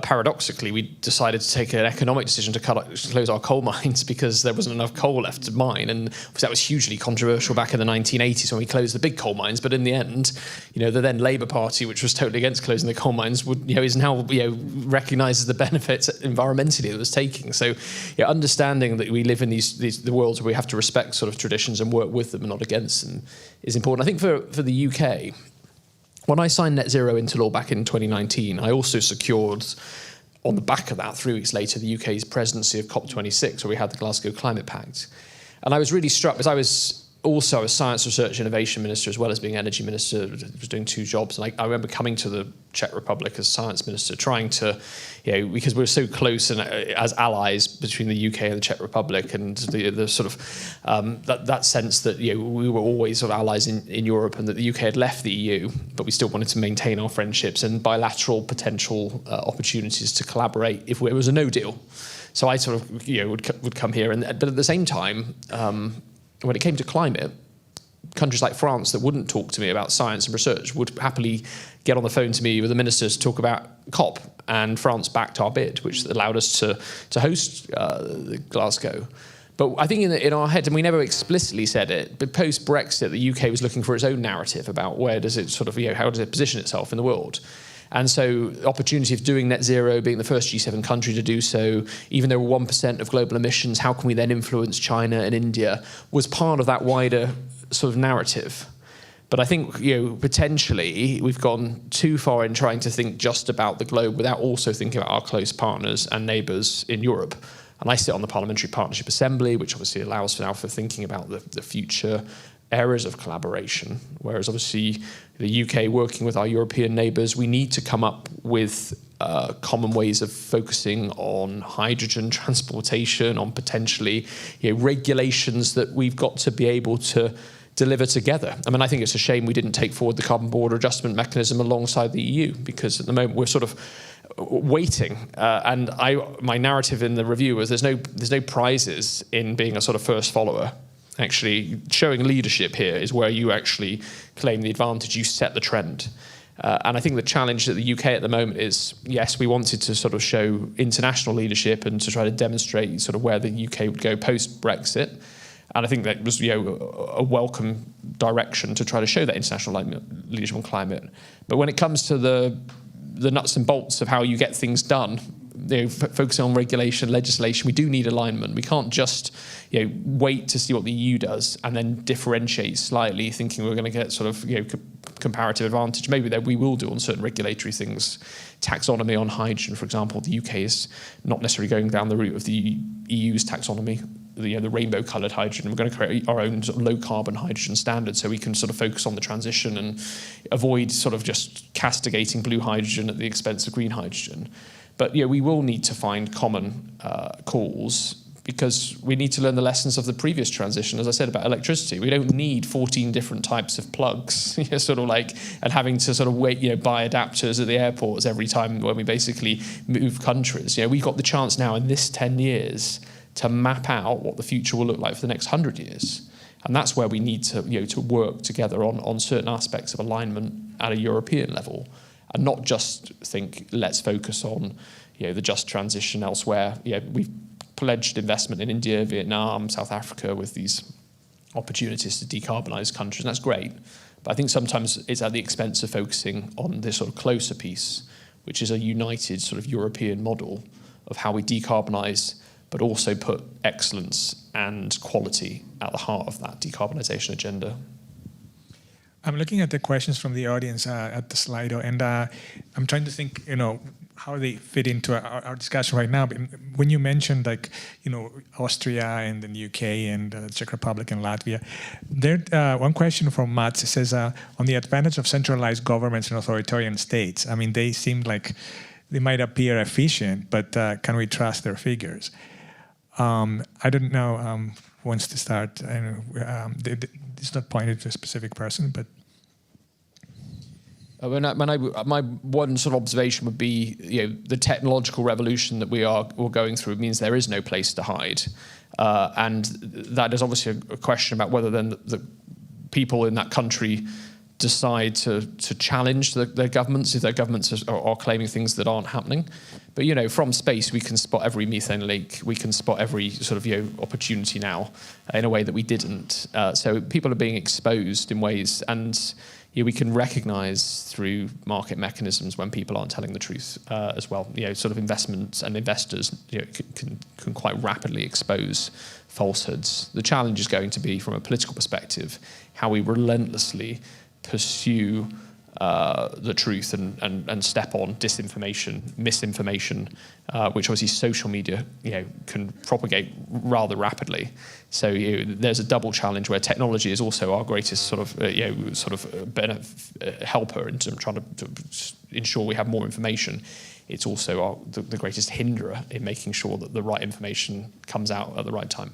paradoxically, we decided to take an economic decision to close our coal mines because there wasn't enough coal left to mine, and that was hugely controversial back in the 1980s when we closed the big coal mines. But in the end, the then Labour Party, which was totally against closing the coal mines, is now recognises the benefits environmentally it was taking. So, understanding that we live in the worlds where we have to respect sort of traditions and work with them and not against them is important. I think for the UK. When I signed Net Zero into law back in 2019, I also secured, on the back of that, 3 weeks later, the UK's presidency of COP26, where we had the Glasgow Climate Pact. And I was really struck, because I was also a science, research, innovation minister, as well as being energy minister. I was doing 2 jobs. And I remember coming to the Czech Republic as science minister, trying to, because we were so close and as allies between the UK and the Czech Republic, and the sort of that sense that we were always sort of allies in Europe, and that the UK had left the EU, but we still wanted to maintain our friendships and bilateral potential opportunities to collaborate if it was a no deal. So I sort of would come here, but at the same time. When it came to climate, countries like France that wouldn't talk to me about science and research would happily get on the phone to me with the ministers to talk about COP, and France backed our bid, which allowed us to host Glasgow. But I think in our head, and we never explicitly said it, but post-Brexit, the UK was looking for its own narrative about where does it sort of, how does it position itself in the world. And so the opportunity of doing net zero, being the first G7 country to do so, even though we're 1% of global emissions, how can we then influence China and India, was part of that wider sort of narrative. But I think, potentially we've gone too far in trying to think just about the globe without also thinking about our close partners and neighbours in Europe. And I sit on the Parliamentary Partnership Assembly, which obviously allows for thinking about the future areas of collaboration, whereas obviously the UK working with our European neighbours, we need to come up with common ways of focusing on hydrogen transportation, on potentially regulations that we've got to be able to deliver together. I mean, I think it's a shame we didn't take forward the carbon border adjustment mechanism alongside the EU, because at the moment we're sort of waiting. And my narrative in the review was there's no prizes in being a sort of first follower. Actually, showing leadership here is where you actually claim the advantage. You set the trend. And I think the challenge at the UK at the moment is, yes, we wanted to sort of show international leadership and to try to demonstrate sort of where the UK would go post-Brexit. And I think that was a welcome direction to try to show that international leadership on climate. But when it comes to the nuts and bolts of how you get things done, focusing on regulation, legislation, we do need alignment. We can't just wait to see what the EU does and then differentiate slightly, thinking we're going to get sort of comparative advantage. Maybe that we will do on certain regulatory things. Taxonomy on hydrogen, for example, the UK is not necessarily going down the route of the EU's taxonomy, the rainbow-coloured hydrogen. We're going to create our own sort of low-carbon hydrogen standard so we can sort of focus on the transition and avoid sort of just castigating blue hydrogen at the expense of green hydrogen. But we will need to find common calls, because we need to learn the lessons of the previous transition. As I said about electricity, we don't need 14 different types of plugs, and having to sort of wait, buy adapters at the airports every time when we basically move countries. We've got the chance now in this 10 years to map out what the future will look like for the next 100 years. And that's where we need to, to work together on certain aspects of alignment at a European level. And not just think, let's focus on, the just transition elsewhere. We've pledged investment in India, Vietnam, South Africa with these opportunities to decarbonise countries, and that's great. But I think sometimes it's at the expense of focusing on this sort of closer piece, which is a united sort of European model of how we decarbonise, but also put excellence and quality at the heart of that decarbonisation agenda. I'm looking at the questions from the audience at the Slido, and I'm trying to think, how they fit into our discussion right now. But when you mentioned, Austria and the UK and the Czech Republic and Latvia, there one question from Matt says, on the advantage of centralized governments and authoritarian states, I mean, they seem like they might appear efficient, but can we trust their figures? I don't know who wants to start. It's not pointed to a specific person, but my one sort of observation would be, the technological revolution that we're going through means there is no place to hide, and that is obviously a question about whether then the people in that country decide to challenge their governments if their governments are claiming things that aren't happening. But from space we can spot every methane leak, we can spot every sort of opportunity now in a way that we didn't. So people are being exposed in ways, and we can recognise through market mechanisms when people aren't telling the truth as well. Sort of investments and investors can quite rapidly expose falsehoods. The challenge is going to be, from a political perspective, how we relentlessly pursue the truth and step on disinformation, misinformation, which obviously social media can propagate rather rapidly. So there's a double challenge where technology is also our greatest helper in terms of trying to ensure we have more information. It's also the greatest hinderer in making sure that the right information comes out at the right time.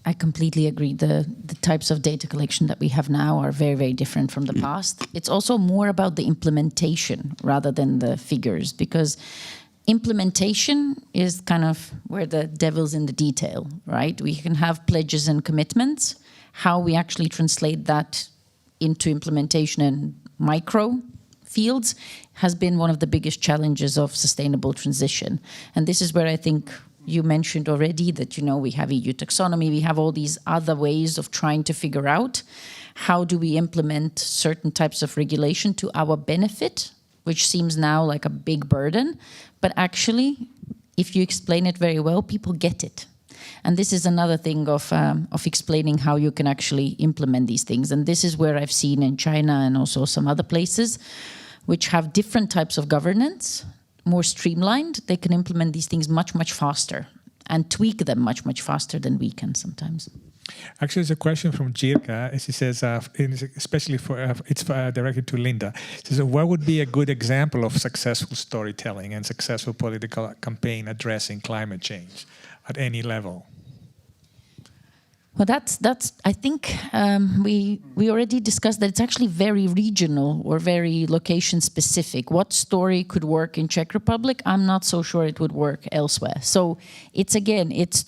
I completely agree. The types of data collection that we have now are very, very different from the past. It's also more about the implementation rather than the figures, because implementation is kind of where the devil's in the detail, right? We can have pledges and commitments. How we actually translate that into implementation in micro fields has been one of the biggest challenges of sustainable transition. And this is where I think you mentioned already that, we have EU taxonomy, we have all these other ways of trying to figure out how do we implement certain types of regulation to our benefit, which seems now like a big burden. But actually, if you explain it very well, people get it. And this is another thing of explaining how you can actually implement these things. And this is where I've seen in China and also some other places, which have different types of governance, more streamlined, they can implement these things much, much faster and tweak them much, much faster than we can sometimes. Actually, there's a question from Jirka. She says, especially it's directed to Linda. She says, what would be a good example of successful storytelling and successful political campaign addressing climate change at any level? Well, that's. I think we already discussed that it's actually very regional or very location specific. What story could work in Czech Republic? I'm not so sure it would work elsewhere. So it's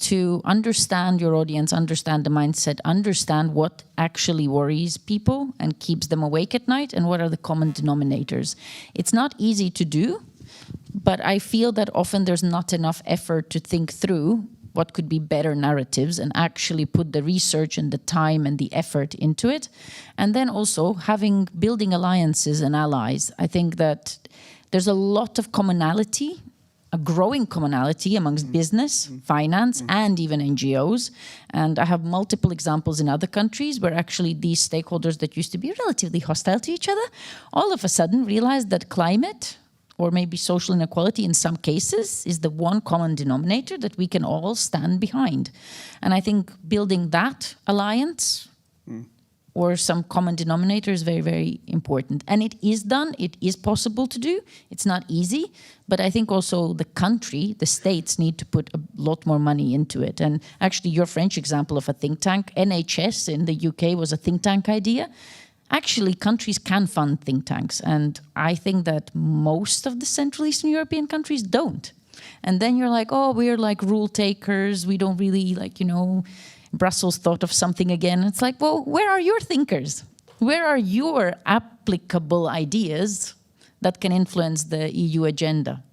to understand your audience, understand the mindset, understand what actually worries people and keeps them awake at night, and what are the common denominators. It's not easy to do, but I feel that often there's not enough effort to think through what could be better narratives and actually put the research and the time and the effort into it. And then also building alliances and allies. I think that there's a lot of commonality, a growing commonality amongst business, finance, and even NGOs. And I have multiple examples in other countries where actually these stakeholders that used to be relatively hostile to each other, all of a sudden realized that climate, or maybe social inequality in some cases, is the one common denominator that we can all stand behind. And I think building that alliance or some common denominator is very, very important. And it is done, it is possible to do. It's not easy, but I think also the states need to put a lot more money into it. And actually your French example of a think tank, NHS in the UK was a think tank idea. Actually, countries can fund think tanks, and I think that most of the Central Eastern European countries don't. And then you're like, oh, we're like rule takers, we don't really Brussels thought of something again. It's like, well, where are your thinkers? Where are your applicable ideas that can influence the EU agenda?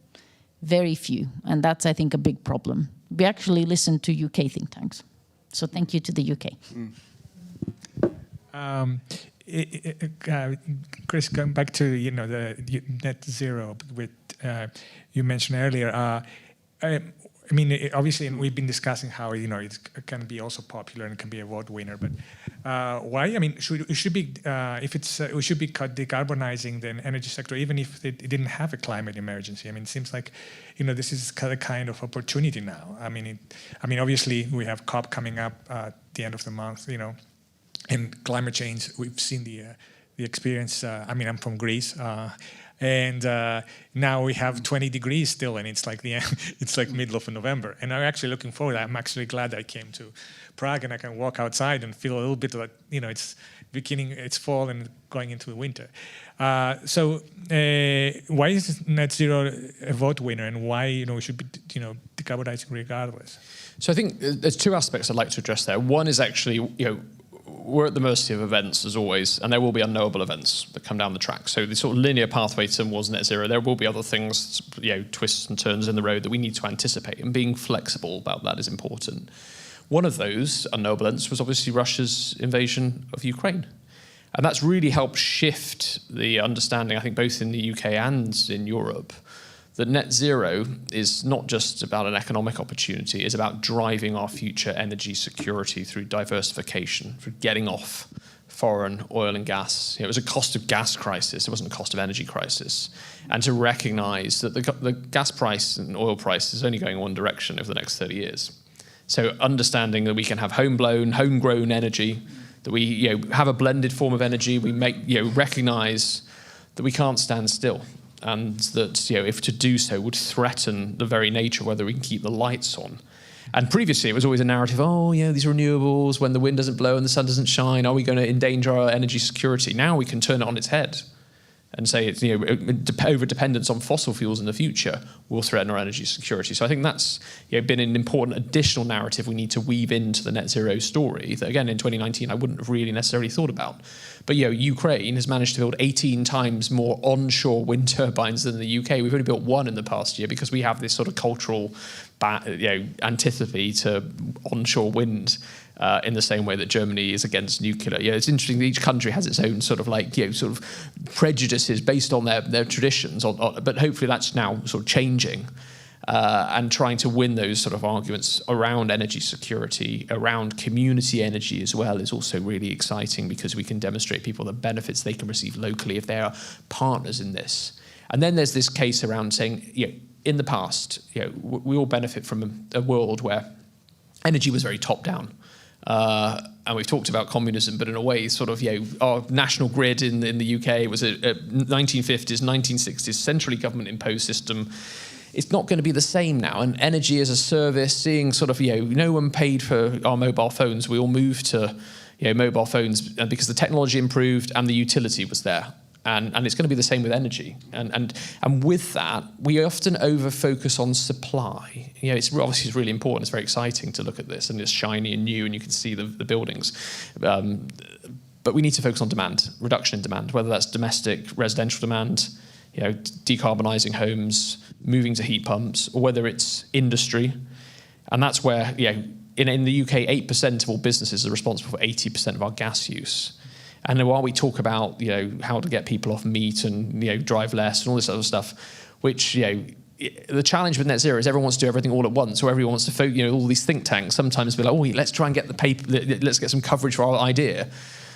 Very few, and that's, I think, a big problem. We actually listen to UK think tanks. So thank you to the UK. Chris, going back to the net zero, with you mentioned earlier. I mean, obviously, we've been discussing how it can be also popular and can be a vote winner. But why? I mean, we should be decarbonizing the energy sector, even if it didn't have a climate emergency. I mean, it seems like this is the kind of opportunity now. I mean, obviously, we have COP coming up at the end of the month. And climate change, we've seen the experience. I mean, I'm from Greece, and now we have 20 degrees still, and it's like it's like middle of November. And I'm actually looking forward. I'm actually glad I came to Prague, and I can walk outside and feel a little bit like it's fall and going into the winter. So why is net zero a vote winner, and why we should be decarbonizing regardless? So I think there's two aspects I'd like to address there. One is actually we're at the mercy of events as always, and there will be unknowable events that come down the track. So the sort of linear pathway towards net zero, there will be other things, twists and turns in the road that we need to anticipate, and being flexible about that is important. One of those unknowable events was obviously Russia's invasion of Ukraine. And that's really helped shift the understanding, I think, both in the UK and in Europe, that net zero is not just about an economic opportunity, it's about driving our future energy security through diversification, through getting off foreign oil and gas. It was a cost of gas crisis, it wasn't a cost of energy crisis. And to recognize that the gas price and oil price is only going one direction over the next 30 years. So understanding that we can have homegrown energy, that we have a blended form of energy, we recognize that we can't stand still. And that if to do so would threaten the very nature of whether we can keep the lights on. And previously it was always a narrative, these renewables, when the wind doesn't blow and the sun doesn't shine, are we going to endanger our energy security? Now we can turn it on its head and say it's over-dependence on fossil fuels in the future will threaten our energy security. So I think that's been an important additional narrative we need to weave into the net zero story that, again, in 2019 I wouldn't have really necessarily thought about. But Ukraine has managed to build 18 times more onshore wind turbines than the UK. We've only built one in the past year because we have this sort of cultural antipathy to onshore wind. In the same way that Germany is against nuclear. It's interesting that each country has its own sort of prejudices based on their traditions, but hopefully that's now sort of changing. And trying to win those sort of arguments around energy security, around community energy as well, is also really exciting because we can demonstrate people the benefits they can receive locally if they are partners in this. And then there's this case around saying, in the past, we all benefit from a world where energy was very top-down. And we've talked about communism, but in a way, sort of, our national grid in the UK was a 1950s, 1960s centrally government-imposed system. It's not going to be the same now. And energy as a service, seeing sort of, no one paid for our mobile phones. We all moved to, mobile phones because the technology improved and the utility was there. And it's going to be the same with energy. And with that, we often over-focus on supply. It's obviously really important. It's very exciting to look at this, and it's shiny and new, and you can see the buildings. But we need to focus on demand, reduction in demand, whether that's domestic residential demand, decarbonising homes, moving to heat pumps, or whether it's industry. And that's where, in the UK, 8% of all businesses are responsible for 80% of our gas use. And while we talk about, how to get people off meat and, drive less and all this other stuff, which, the challenge with net zero is everyone wants to do everything all at once, or everyone wants to, all these think tanks sometimes be like, let's try and get the paper, let's get some coverage for our idea.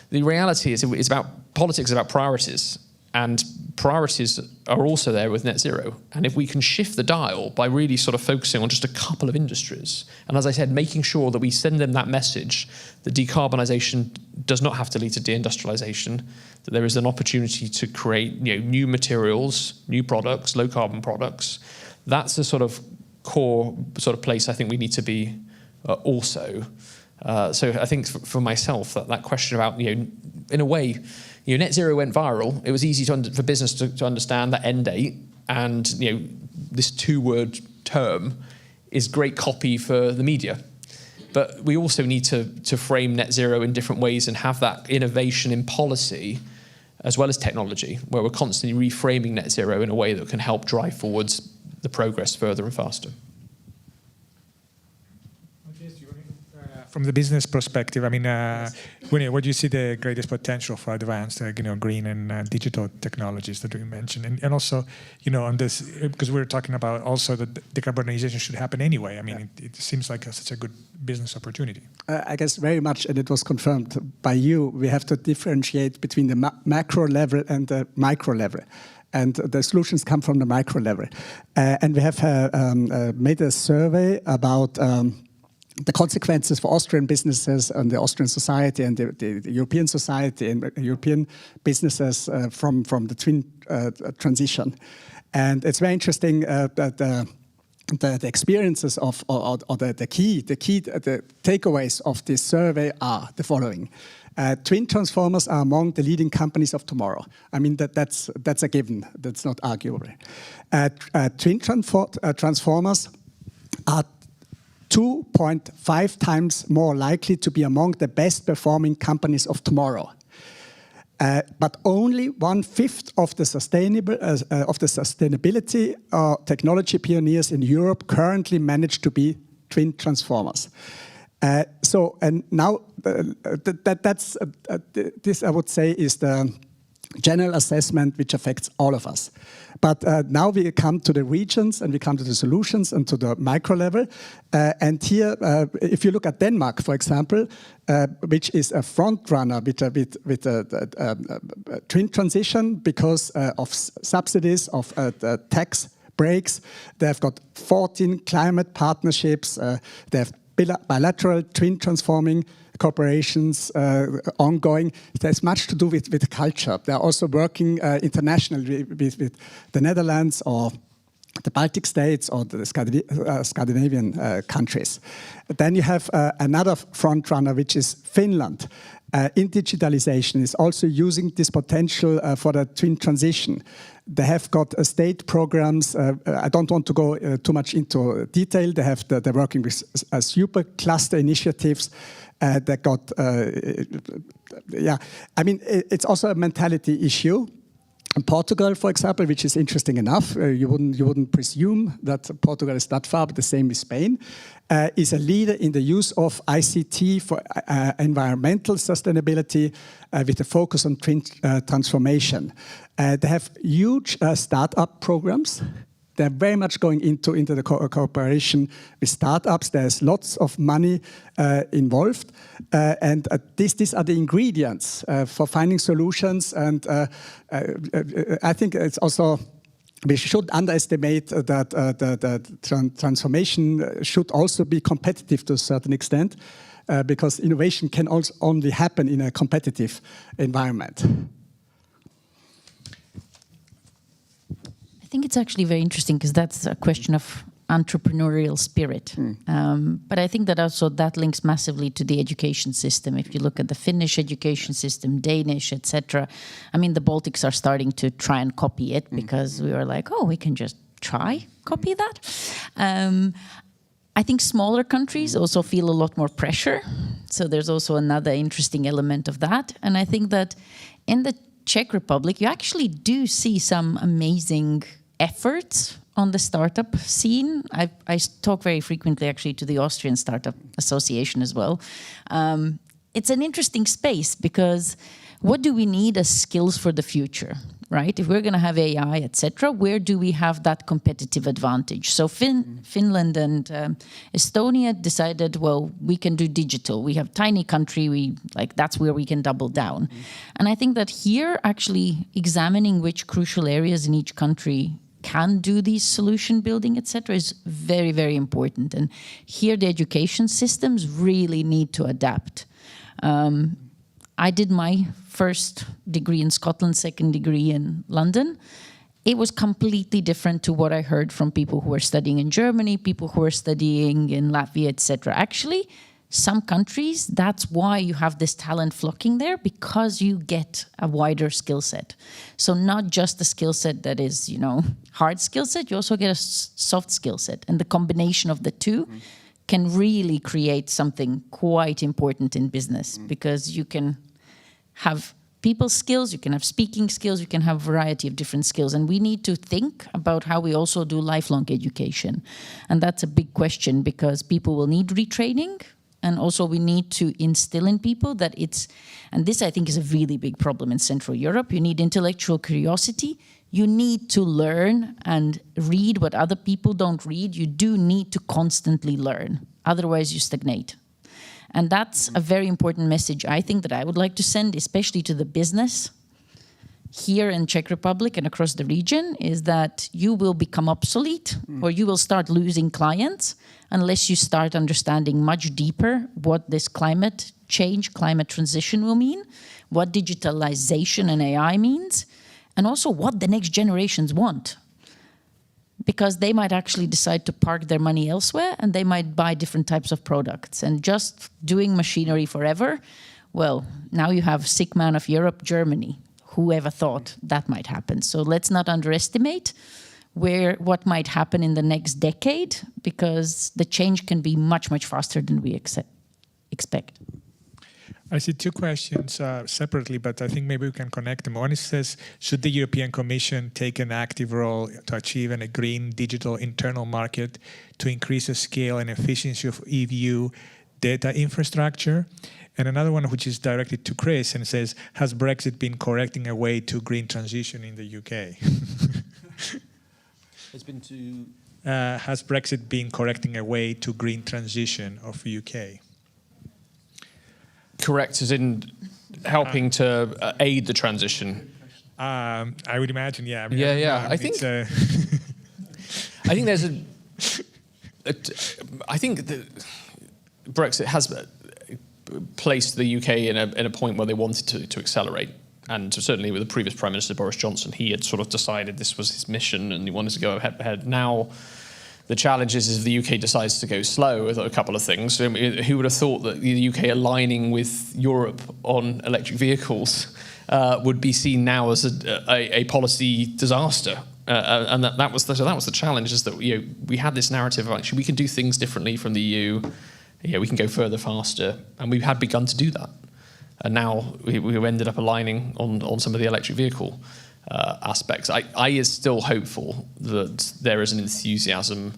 The reality is it's about politics, about priorities. And priorities are also there with net zero. And if we can shift the dial by really sort of focusing on just a couple of industries, and as I said, making sure that we send them that message that decarbonisation does not have to lead to deindustrialisation, that there is an opportunity to create new materials, new products, low carbon products, that's the sort of core sort of place I think we need to be also. So I think for myself, that question about, in a way, net zero went viral. It was easy for business to understand that end date, and this two-word term is great copy for the media. But we also need to frame net zero in different ways and have that innovation in policy as well as technology, where we're constantly reframing net zero in a way that can help drive forwards the progress further and faster. From the business perspective, I mean, Winnie, where do you see the greatest potential for advanced, green and digital technologies that we mentioned? And also, on this, because we're talking about also that decarbonization should happen anyway. I mean, it seems like such a good business opportunity. I guess very much, and it was confirmed by you, we have to differentiate between the macro level and the micro level. And the solutions come from the micro level. And we have made a survey about the consequences for Austrian businesses and the Austrian society and the European society and European businesses from the twin transition. And it's very interesting that the experiences of, or the takeaways of this survey are the following. Twin transformers are among the leading companies of tomorrow. I mean, that's a given. That's not arguable. Twin transformers are 2.5 times more likely to be among the best performing companies of tomorrow. But only 1/5 of the sustainability technology pioneers in Europe currently manage to be twin transformers. This I would say is the general assessment which affects all of us. But now we come to the regions and we come to the solutions and to the micro level. And here, if you look at Denmark, for example, which is a front runner with twin transition because of subsidies, of tax breaks. They've got 14 climate partnerships. They have bilateral twin transforming corporations ongoing. There's much to do with culture. They're also working internationally with the Netherlands or the Baltic states or the Scandinavian countries. Then you have another front runner, which is Finland. In digitalization is also using this potential for the twin transition. They have got state programs. I don't want to go too much into detail. They're working with super cluster initiatives. They got, it's also a mentality issue. In Portugal, for example, which is interesting enough, you wouldn't presume that Portugal is that far, but the same with Spain, is a leader in the use of ICT for environmental sustainability with a focus on twin transformation. They have huge startup programs. They're very much going into the cooperation with startups. There's lots of money involved. And these are the ingredients for finding solutions. And I think it's also, we should underestimate that the transformation should also be competitive to a certain extent, because innovation can also only happen in a competitive environment. I think it's actually very interesting because that's a question of entrepreneurial spirit. But I think that also that links massively to the education system. If you look at the Finnish education system, Danish, etc., I mean, the Baltics are starting to try and copy it because we were like, oh, we can just copy that. I think smaller countries also feel a lot more pressure. So there's also another interesting element of that. And I think that in the Czech Republic, you actually do see some amazing efforts on the startup scene. I talk very frequently actually to the Austrian Startup Association as well. It's an interesting space because what do we need as skills for the future, right? If we're going to have AI, etc., where do we have that competitive advantage? So Finland and Estonia decided, well, we can do digital. We have tiny country. That's where we can double down. And I think that here, actually examining which crucial areas in each country can do these solution building, etc., is very, very important. And here the education systems really need to adapt. I did my first degree in Scotland, second degree in London. It was completely different to what I heard from people who were studying in Germany, people who were studying in Latvia, etc. Actually, some countries, that's why you have this talent flocking there, because you get a wider skill set. So not just a skill set that is, hard skill set, you also get a soft skill set. And the combination of the two can really create something quite important in business, because you can have people skills, you can have speaking skills, you can have a variety of different skills. And we need to think about how we also do lifelong education. And that's a big question, because people will need retraining. And also we need to instill in people that and this I think is a really big problem in Central Europe, you need intellectual curiosity. You need to learn and read what other people don't read. You do need to constantly learn. Otherwise you stagnate. And that's a very important message, I think, that I would like to send, especially to the business here in Czech Republic and across the region, is that you will become obsolete or you will start losing clients unless you start understanding much deeper what this climate change, climate transition will mean, what digitalization and AI means, and also what the next generations want. Because they might actually decide to park their money elsewhere and they might buy different types of products. And just doing machinery forever, well, now you have sick man of Europe, Germany. Whoever thought that might happen? So let's not underestimate what might happen in the next decade, because the change can be much, much faster than we expect. I see two questions separately, but I think maybe we can connect them. One is says, should the European Commission take an active role to achieve a green digital internal market to increase the scale and efficiency of EU data infrastructure? And another one, which is directed to Chris, and says, has Brexit been correcting a way to green transition in the UK? Has Brexit been correcting a way to green transition of the UK? Correct, as in helping to aid the transition. I would imagine, yeah. I mean, Yeah. I think there's I think that Brexit has placed the UK in a point where they wanted to accelerate. And certainly with the previous Prime Minister, Boris Johnson, he had sort of decided this was his mission and he wanted to go ahead. Now, the challenge is if the UK decides to go slow with a couple of things. Who would have thought that the UK aligning with Europe on electric vehicles would be seen now as a policy disaster? And that was the challenge, is that we had this narrative of actually we can do things differently from the EU. We can go further, faster, and we had begun to do that. And now we ended up aligning on some of the electric vehicle aspects. I is still hopeful that there is an enthusiasm,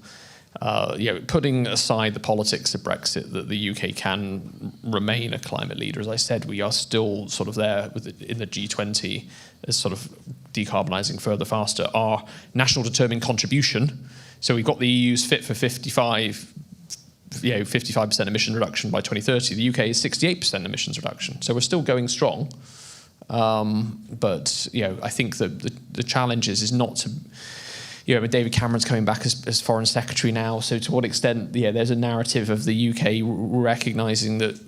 putting aside the politics of Brexit, that the UK can remain a climate leader. As I said, we are still sort of there in the G20 as sort of decarbonising further, faster. Our national determined contribution, so we've got the EU's Fit for 55, 55% emission reduction by 2030. The UK is 68% emissions reduction. So we're still going strong. But I think that the challenge is not to, David Cameron's coming back as Foreign Secretary now. So to what extent, there's a narrative of the UK recognising that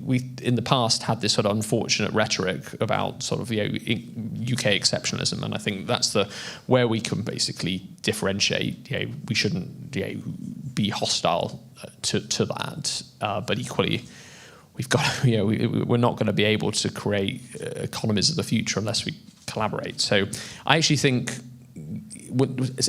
we in the past had this sort of unfortunate rhetoric about sort of UK exceptionalism, and I think that's where we can basically differentiate. We shouldn't be hostile to that, but equally, we've got we're not going to be able to create economies of the future unless we collaborate. So I actually think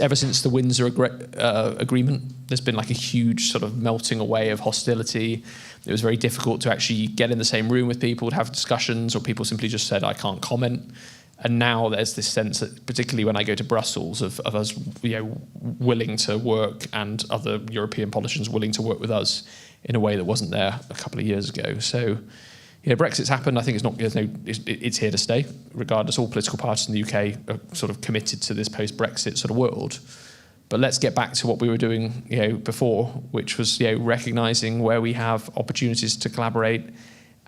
ever since the Windsor Agreement, there's been like a huge sort of melting away of hostility. It was very difficult to actually get in the same room with people to have discussions, or people simply just said, I can't comment. And now there's this sense that, particularly when I go to Brussels, of us willing to work, and other European politicians willing to work with us in a way that wasn't there a couple of years ago. So Brexit's happened. I think it's here to stay, regardless. All political parties in the UK are sort of committed to this post-Brexit sort of world. But let's get back to what we were doing before, which was recognising where we have opportunities to collaborate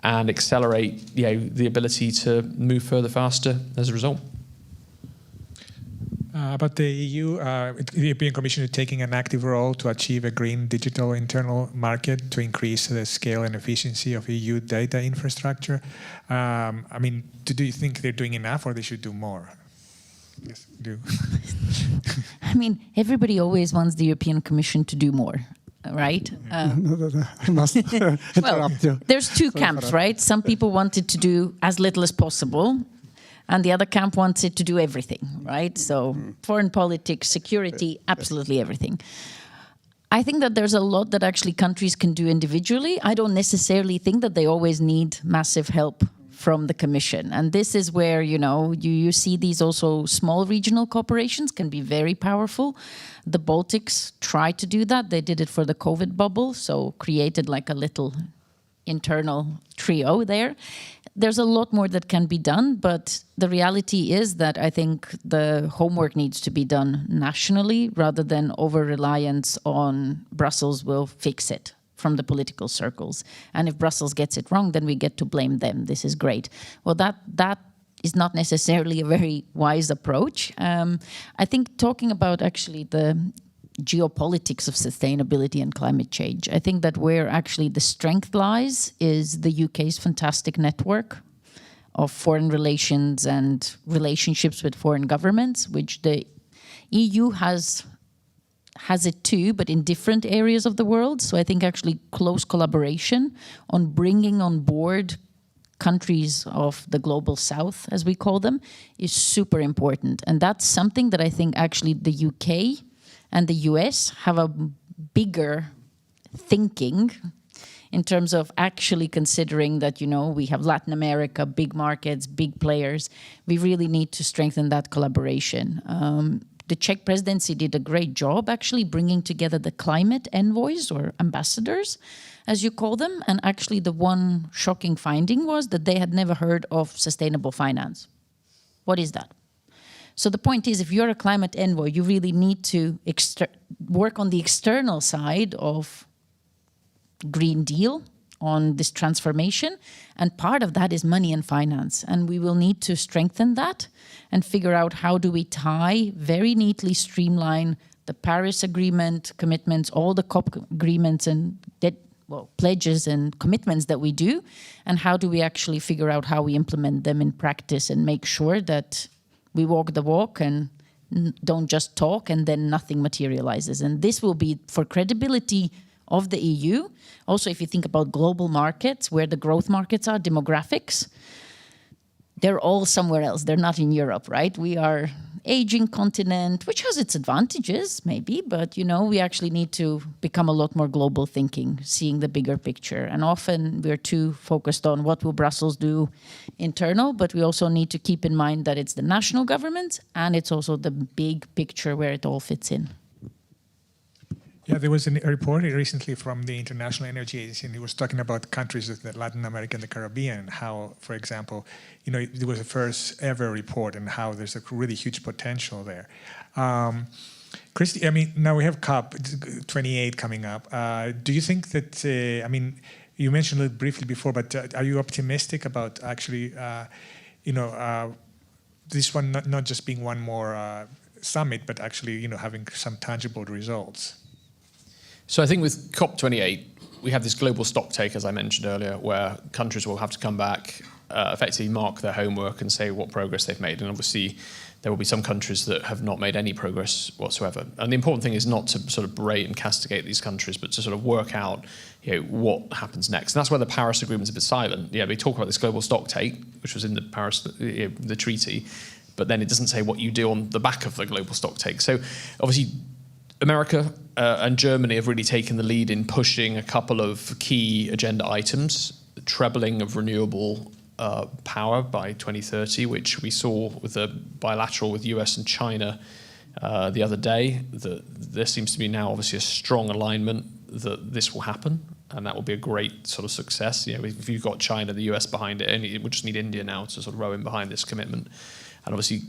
and accelerate the ability to move further, faster as a result. About the EU, the European Commission is taking an active role to achieve a green digital internal market to increase the scale and efficiency of EU data infrastructure. Do you think they're doing enough, or they should do more? Yes, do. Everybody always wants the European Commission to do more. Right? I must interrupt you. There's two camps, right? Some people want it to do as little as possible, and the other camp wants it to do everything, right? So foreign politics, security, absolutely everything. I think that there's a lot that actually countries can do individually. I don't necessarily think that they always need massive help from the Commission. And this is where, you see these also small regional corporations can be very powerful. The Baltics tried to do that. They did it for the COVID bubble, so created like a little internal trio there. There's a lot more that can be done, but the reality is that I think the homework needs to be done nationally rather than over-reliance on Brussels will fix it from the political circles. And if Brussels gets it wrong, then we get to blame them. This is great. Well, that is not necessarily a very wise approach. I think talking about actually the geopolitics of sustainability and climate change, I think that where actually the strength lies is the UK's fantastic network of foreign relations and relationships with foreign governments, which the EU has it too, but in different areas of the world. So I think actually close collaboration on bringing on board countries of the global south, as we call them, is super important. And that's something that I think actually the UK and the US have a bigger thinking in terms of actually considering that, we have Latin America, big markets, big players. We really need to strengthen that collaboration. The Czech presidency did a great job actually bringing together the climate envoys or ambassadors, as you call them. And actually the one shocking finding was that they had never heard of sustainable finance. What is that? So the point is, if you're a climate envoy, you really need to work on the external side of Green Deal, on this transformation, and part of that is money and finance, and we will need to strengthen that and figure out how do we tie, very neatly streamline the Paris Agreement commitments, all the COP agreements and pledges and commitments that we do, and how do we actually figure out how we implement them in practice and make sure that we walk the walk and don't just talk and then nothing materializes. And this will be for credibility of the EU. Also, if you think about global markets, where the growth markets are, demographics, they're all somewhere else. They're not in Europe, right? We are aging continent, which has its advantages, maybe, but, we actually need to become a lot more global thinking, seeing the bigger picture. And often we're too focused on what will Brussels do internal, but we also need to keep in mind that it's the national government and it's also the big picture where it all fits in. Yeah, there was a report recently from the International Energy Agency, and it was talking about countries in Latin America and the Caribbean, and how, for example, there was a first ever report and how there's a really huge potential there. Christy, now we have COP28 coming up. Do you think that, you mentioned it briefly before, but are you optimistic about actually, this one not just being one more summit, but actually, having some tangible results? So I think with COP28, we have this global stock take, as I mentioned earlier, where countries will have to come back, effectively mark their homework and say what progress they've made. And obviously, there will be some countries that have not made any progress whatsoever. And the important thing is not to sort of berate and castigate these countries, but to sort of work out what happens next. And that's where the Paris Agreement is a bit silent. We talk about this global stock take, which was in the Paris the treaty, but then it doesn't say what you do on the back of the global stock take. So obviously, America and Germany have really taken the lead in pushing a couple of key agenda items, the trebling of renewable power by 2030, which we saw with a bilateral with US and China the other day. There seems to be now obviously a strong alignment that this will happen, and that will be a great sort of success. If you've got China, the US behind it, and we just need India now to sort of row in behind this commitment. And obviously,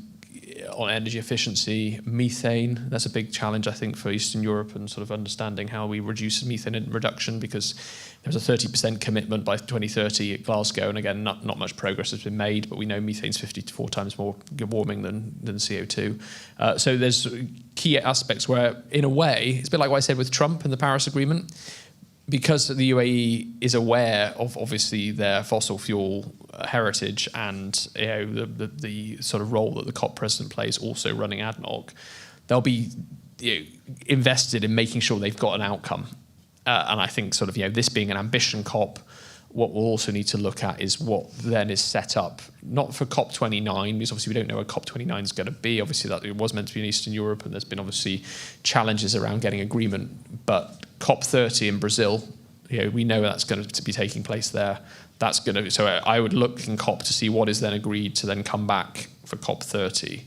on energy efficiency, methane, that's a big challenge, I think, for Eastern Europe, and sort of understanding how we reduce methane reduction, because there's a 30% commitment by 2030 at Glasgow, and again, not much progress has been made, but we know methane's 54 times more warming than CO2. So there's key aspects where, in a way, it's a bit like what I said with Trump and the Paris Agreement, because the UAE is aware of obviously their fossil fuel heritage and the sort of role that the COP president plays, also running ADNOC, they'll be invested in making sure they've got an outcome. And I think sort of this being an ambition COP, what we'll also need to look at is what then is set up, not for COP29, because obviously we don't know where COP29 is going to be. Obviously that it was meant to be in Eastern Europe, and there's been obviously challenges around getting agreement. But COP30 in Brazil, we know that's going to be taking place there. That's going to. So I would look in COP to see what is then agreed to then come back for COP30.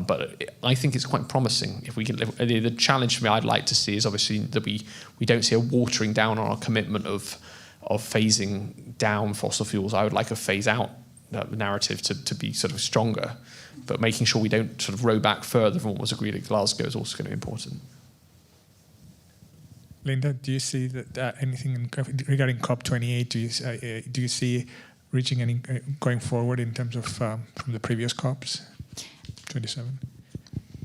But I think it's quite promising if we can. The challenge for me I'd like to see is obviously that we don't see a watering down on our commitment of phasing down fossil fuels. I would like a phase out narrative to be sort of stronger, but making sure we don't sort of row back further from what was agreed at Glasgow is also going to be important. Linda, do you see that anything regarding COP28? Do you see reaching any going forward in terms of from the previous COPs, 27?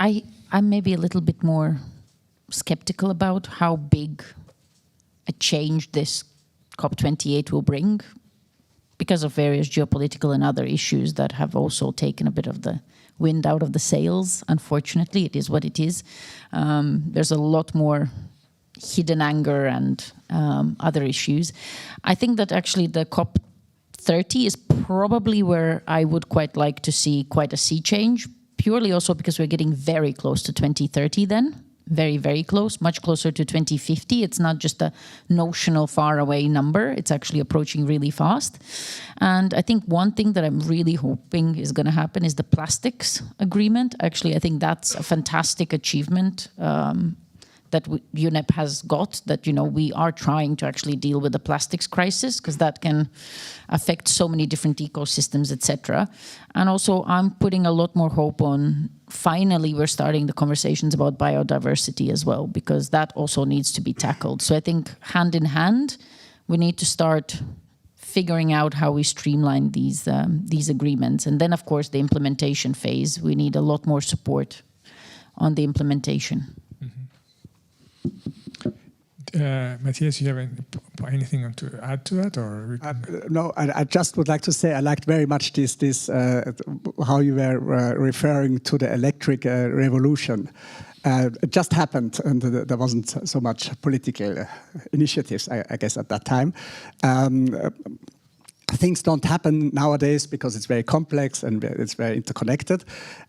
I'm maybe a little bit more skeptical about how big a change this COP28 will bring, because of various geopolitical and other issues that have also taken a bit of the wind out of the sails. Unfortunately, it is what it is. There's a lot more hidden anger and other issues. I think that actually the COP 2030 is probably where I would quite like to see quite a sea change, purely also because we're getting very close to 2030 then. Very, very close, much closer to 2050. It's not just a notional far away number. It's actually approaching really fast. And I think one thing that I'm really hoping is going to happen is the plastics agreement. Actually, I think that's a fantastic achievement that UNEP has got, that, you know, we are trying to actually deal with the plastics crisis, because that can affect so many different ecosystems, etc. And also I'm putting a lot more hope on, finally we're starting the conversations about biodiversity as well, because that also needs to be tackled. So I think hand in hand, we need to start figuring out how we streamline these agreements. And then of course the implementation phase, we need a lot more support on the implementation. Matthias, you have anything to add to that, or no? I just would like to say I liked very much this how you were referring to the electric revolution. It just happened, and there wasn't so much political initiatives, I guess, at that time. Things don't happen nowadays because it's very complex and it's very interconnected.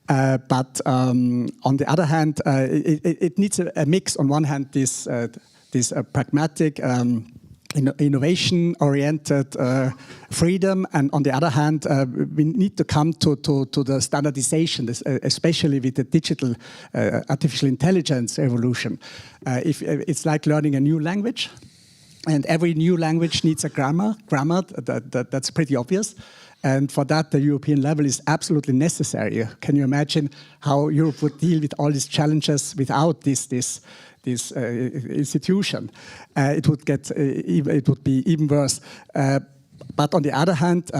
But on the other hand, it needs a mix. On one hand, this pragmatic, innovation-oriented freedom, and on the other hand, we need to come to the standardization, especially with the digital artificial intelligence evolution. If it's like learning a new language. And every new language needs a grammar. That's pretty obvious. And for that, the European level is absolutely necessary. Can you imagine how Europe would deal with all these challenges without this institution? It would be even worse. But on the other hand,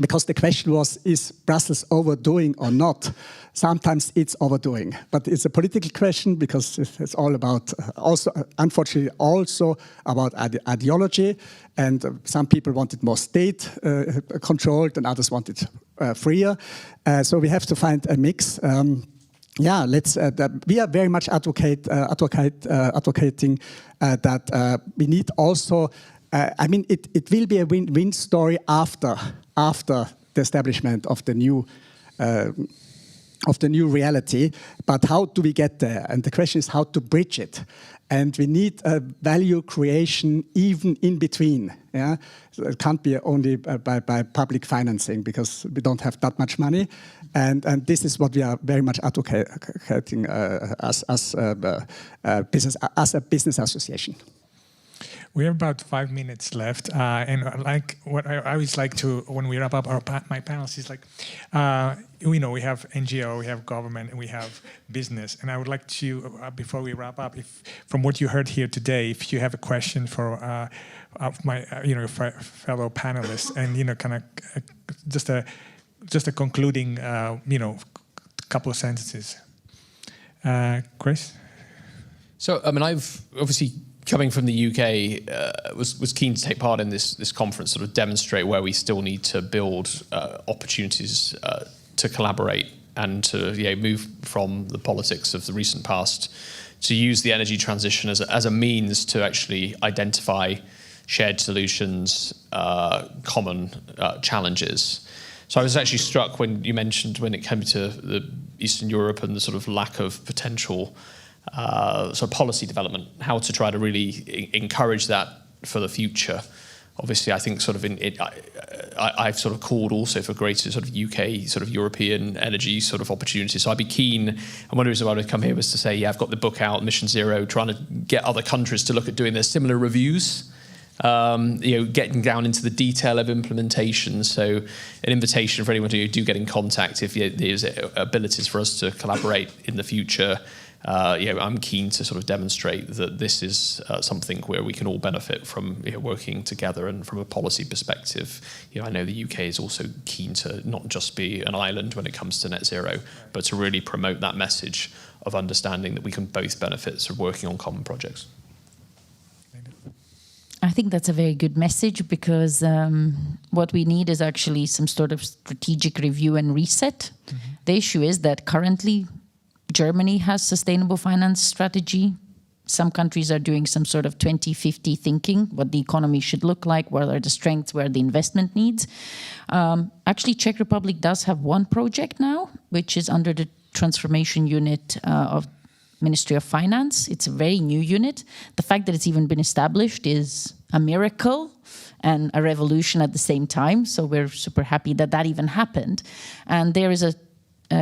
because the question was, is Brussels overdoing or not? Sometimes it's overdoing, but it's a political question because it's all about, unfortunately, also about ideology. And some people want it more state-controlled and others want it freer. So we have to find a mix. We are very much advocating that we need also, it will be a win-win story after the establishment of the new reality, but how do we get there? And the question is how to bridge it. And we need a value creation even in between. Yeah, so it can't be only by public financing because we don't have that much money. And this is what we are very much advocating as a business association. We have about 5 minutes left, and like what I always like to, when we wrap up my panels, is like, we know we have NGO, we have government, and we have business. And I would like to, before we wrap up, if from what you heard here today, if you have a question for my, fellow panelists, and kind of just a concluding, couple of sentences. Chris? So, I've obviously, coming from the UK, was keen to take part in this conference, sort of demonstrate where we still need to build opportunities to collaborate and to move from the politics of the recent past to use the energy transition as a means to actually identify shared solutions, common challenges. So I was actually struck when you mentioned when it came to the Eastern Europe and the sort of lack of potential sort of policy development, how to try to really encourage that for the future. Obviously, I think sort of I've sort of called also for greater sort of UK, sort of European energy sort of opportunities. So I'd be keen, and one of the reasons why I'd come here was to say, I've got the book out, Mission Zero, trying to get other countries to look at doing their similar reviews. Getting down into the detail of implementation. So an invitation for anyone to do get in contact if there's abilities for us to collaborate in the future. I'm keen to sort of demonstrate that this is something where we can all benefit from working together, and from a policy perspective, I know the UK is also keen to not just be an island when it comes to net zero, but to really promote that message of understanding that we can both benefit from working on common projects. I think that's a very good message, because what we need is actually some sort of strategic review and reset. Mm-hmm. The issue is that currently Germany has sustainable finance strategy Some countries are doing some sort of 2050 thinking, what the economy should look like, where are the strengths, where are the investment needs. Actually, Czech Republic does have one project now, which is under the transformation unit of Ministry of Finance. It's a very new unit. The fact that it's even been established is a miracle and a revolution at the same time. So we're super happy that that even happened. And there is a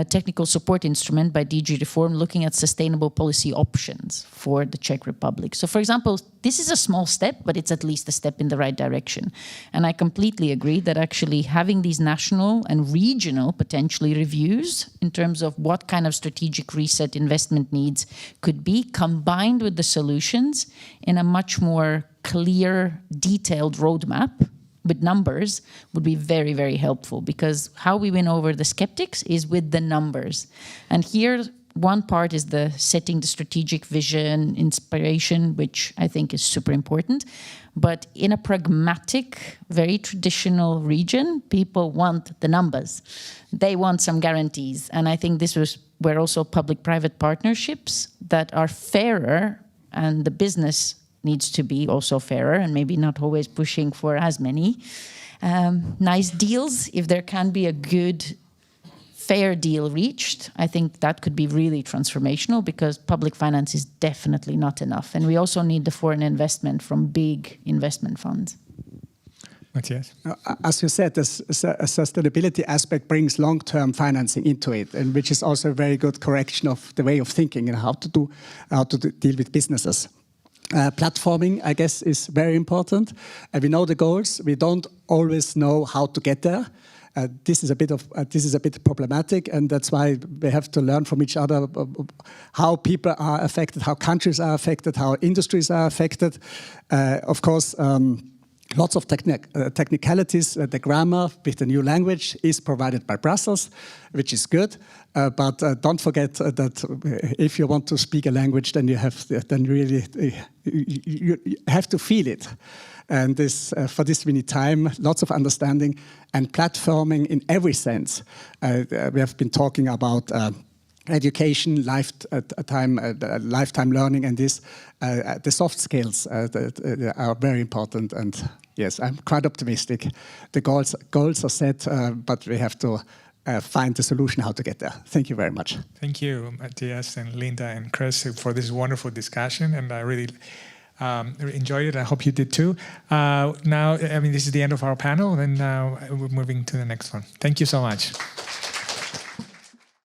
technical support instrument by DG Reform looking at sustainable policy options for the Czech Republic. So, for example, this is a small step, but it's at least a step in the right direction. And I completely agree that actually having these national and regional potentially reviews in terms of what kind of strategic reset investment needs could be combined with the solutions in a much more clear, detailed roadmap with numbers would be very, very helpful, because how we win over the skeptics is with the numbers. And here, one part is the setting the strategic vision, inspiration, which I think is super important. But in a pragmatic, very traditional region, people want the numbers. They want some guarantees. And I think this was where also public-private partnerships that are fairer, and the business needs to be also fairer and maybe not always pushing for as many nice deals. If there can be a good, fair deal reached, I think that could be really transformational, because public finance is definitely not enough. And we also need the foreign investment from big investment funds. Matthias? As you said, this sustainability aspect brings long-term financing into it, and which is also a very good correction of the way of thinking and how to deal with businesses. Platforming, I guess, is very important. We know the goals. We don't always know how to get there. This is a bit problematic, and that's why we have to learn from each other how people are affected, how countries are affected, how industries are affected. Of course, lots of technicalities. The grammar with the new language is provided by Brussels, which is good. But don't forget that if you want to speak a language, then you have to feel it. And for this we need time, lots of understanding, and platforming in every sense. We have been talking about education, lifetime learning, and the soft skills are very important. And yes, I'm quite optimistic. The goals are set, but we have to find the solution how to get there. Thank you very much. Thank you, Matthias and Linda and Chris, for this wonderful discussion, and I really enjoyed it. I hope you did too. Now, this is the end of our panel, and now we're moving to the next one. Thank you so much.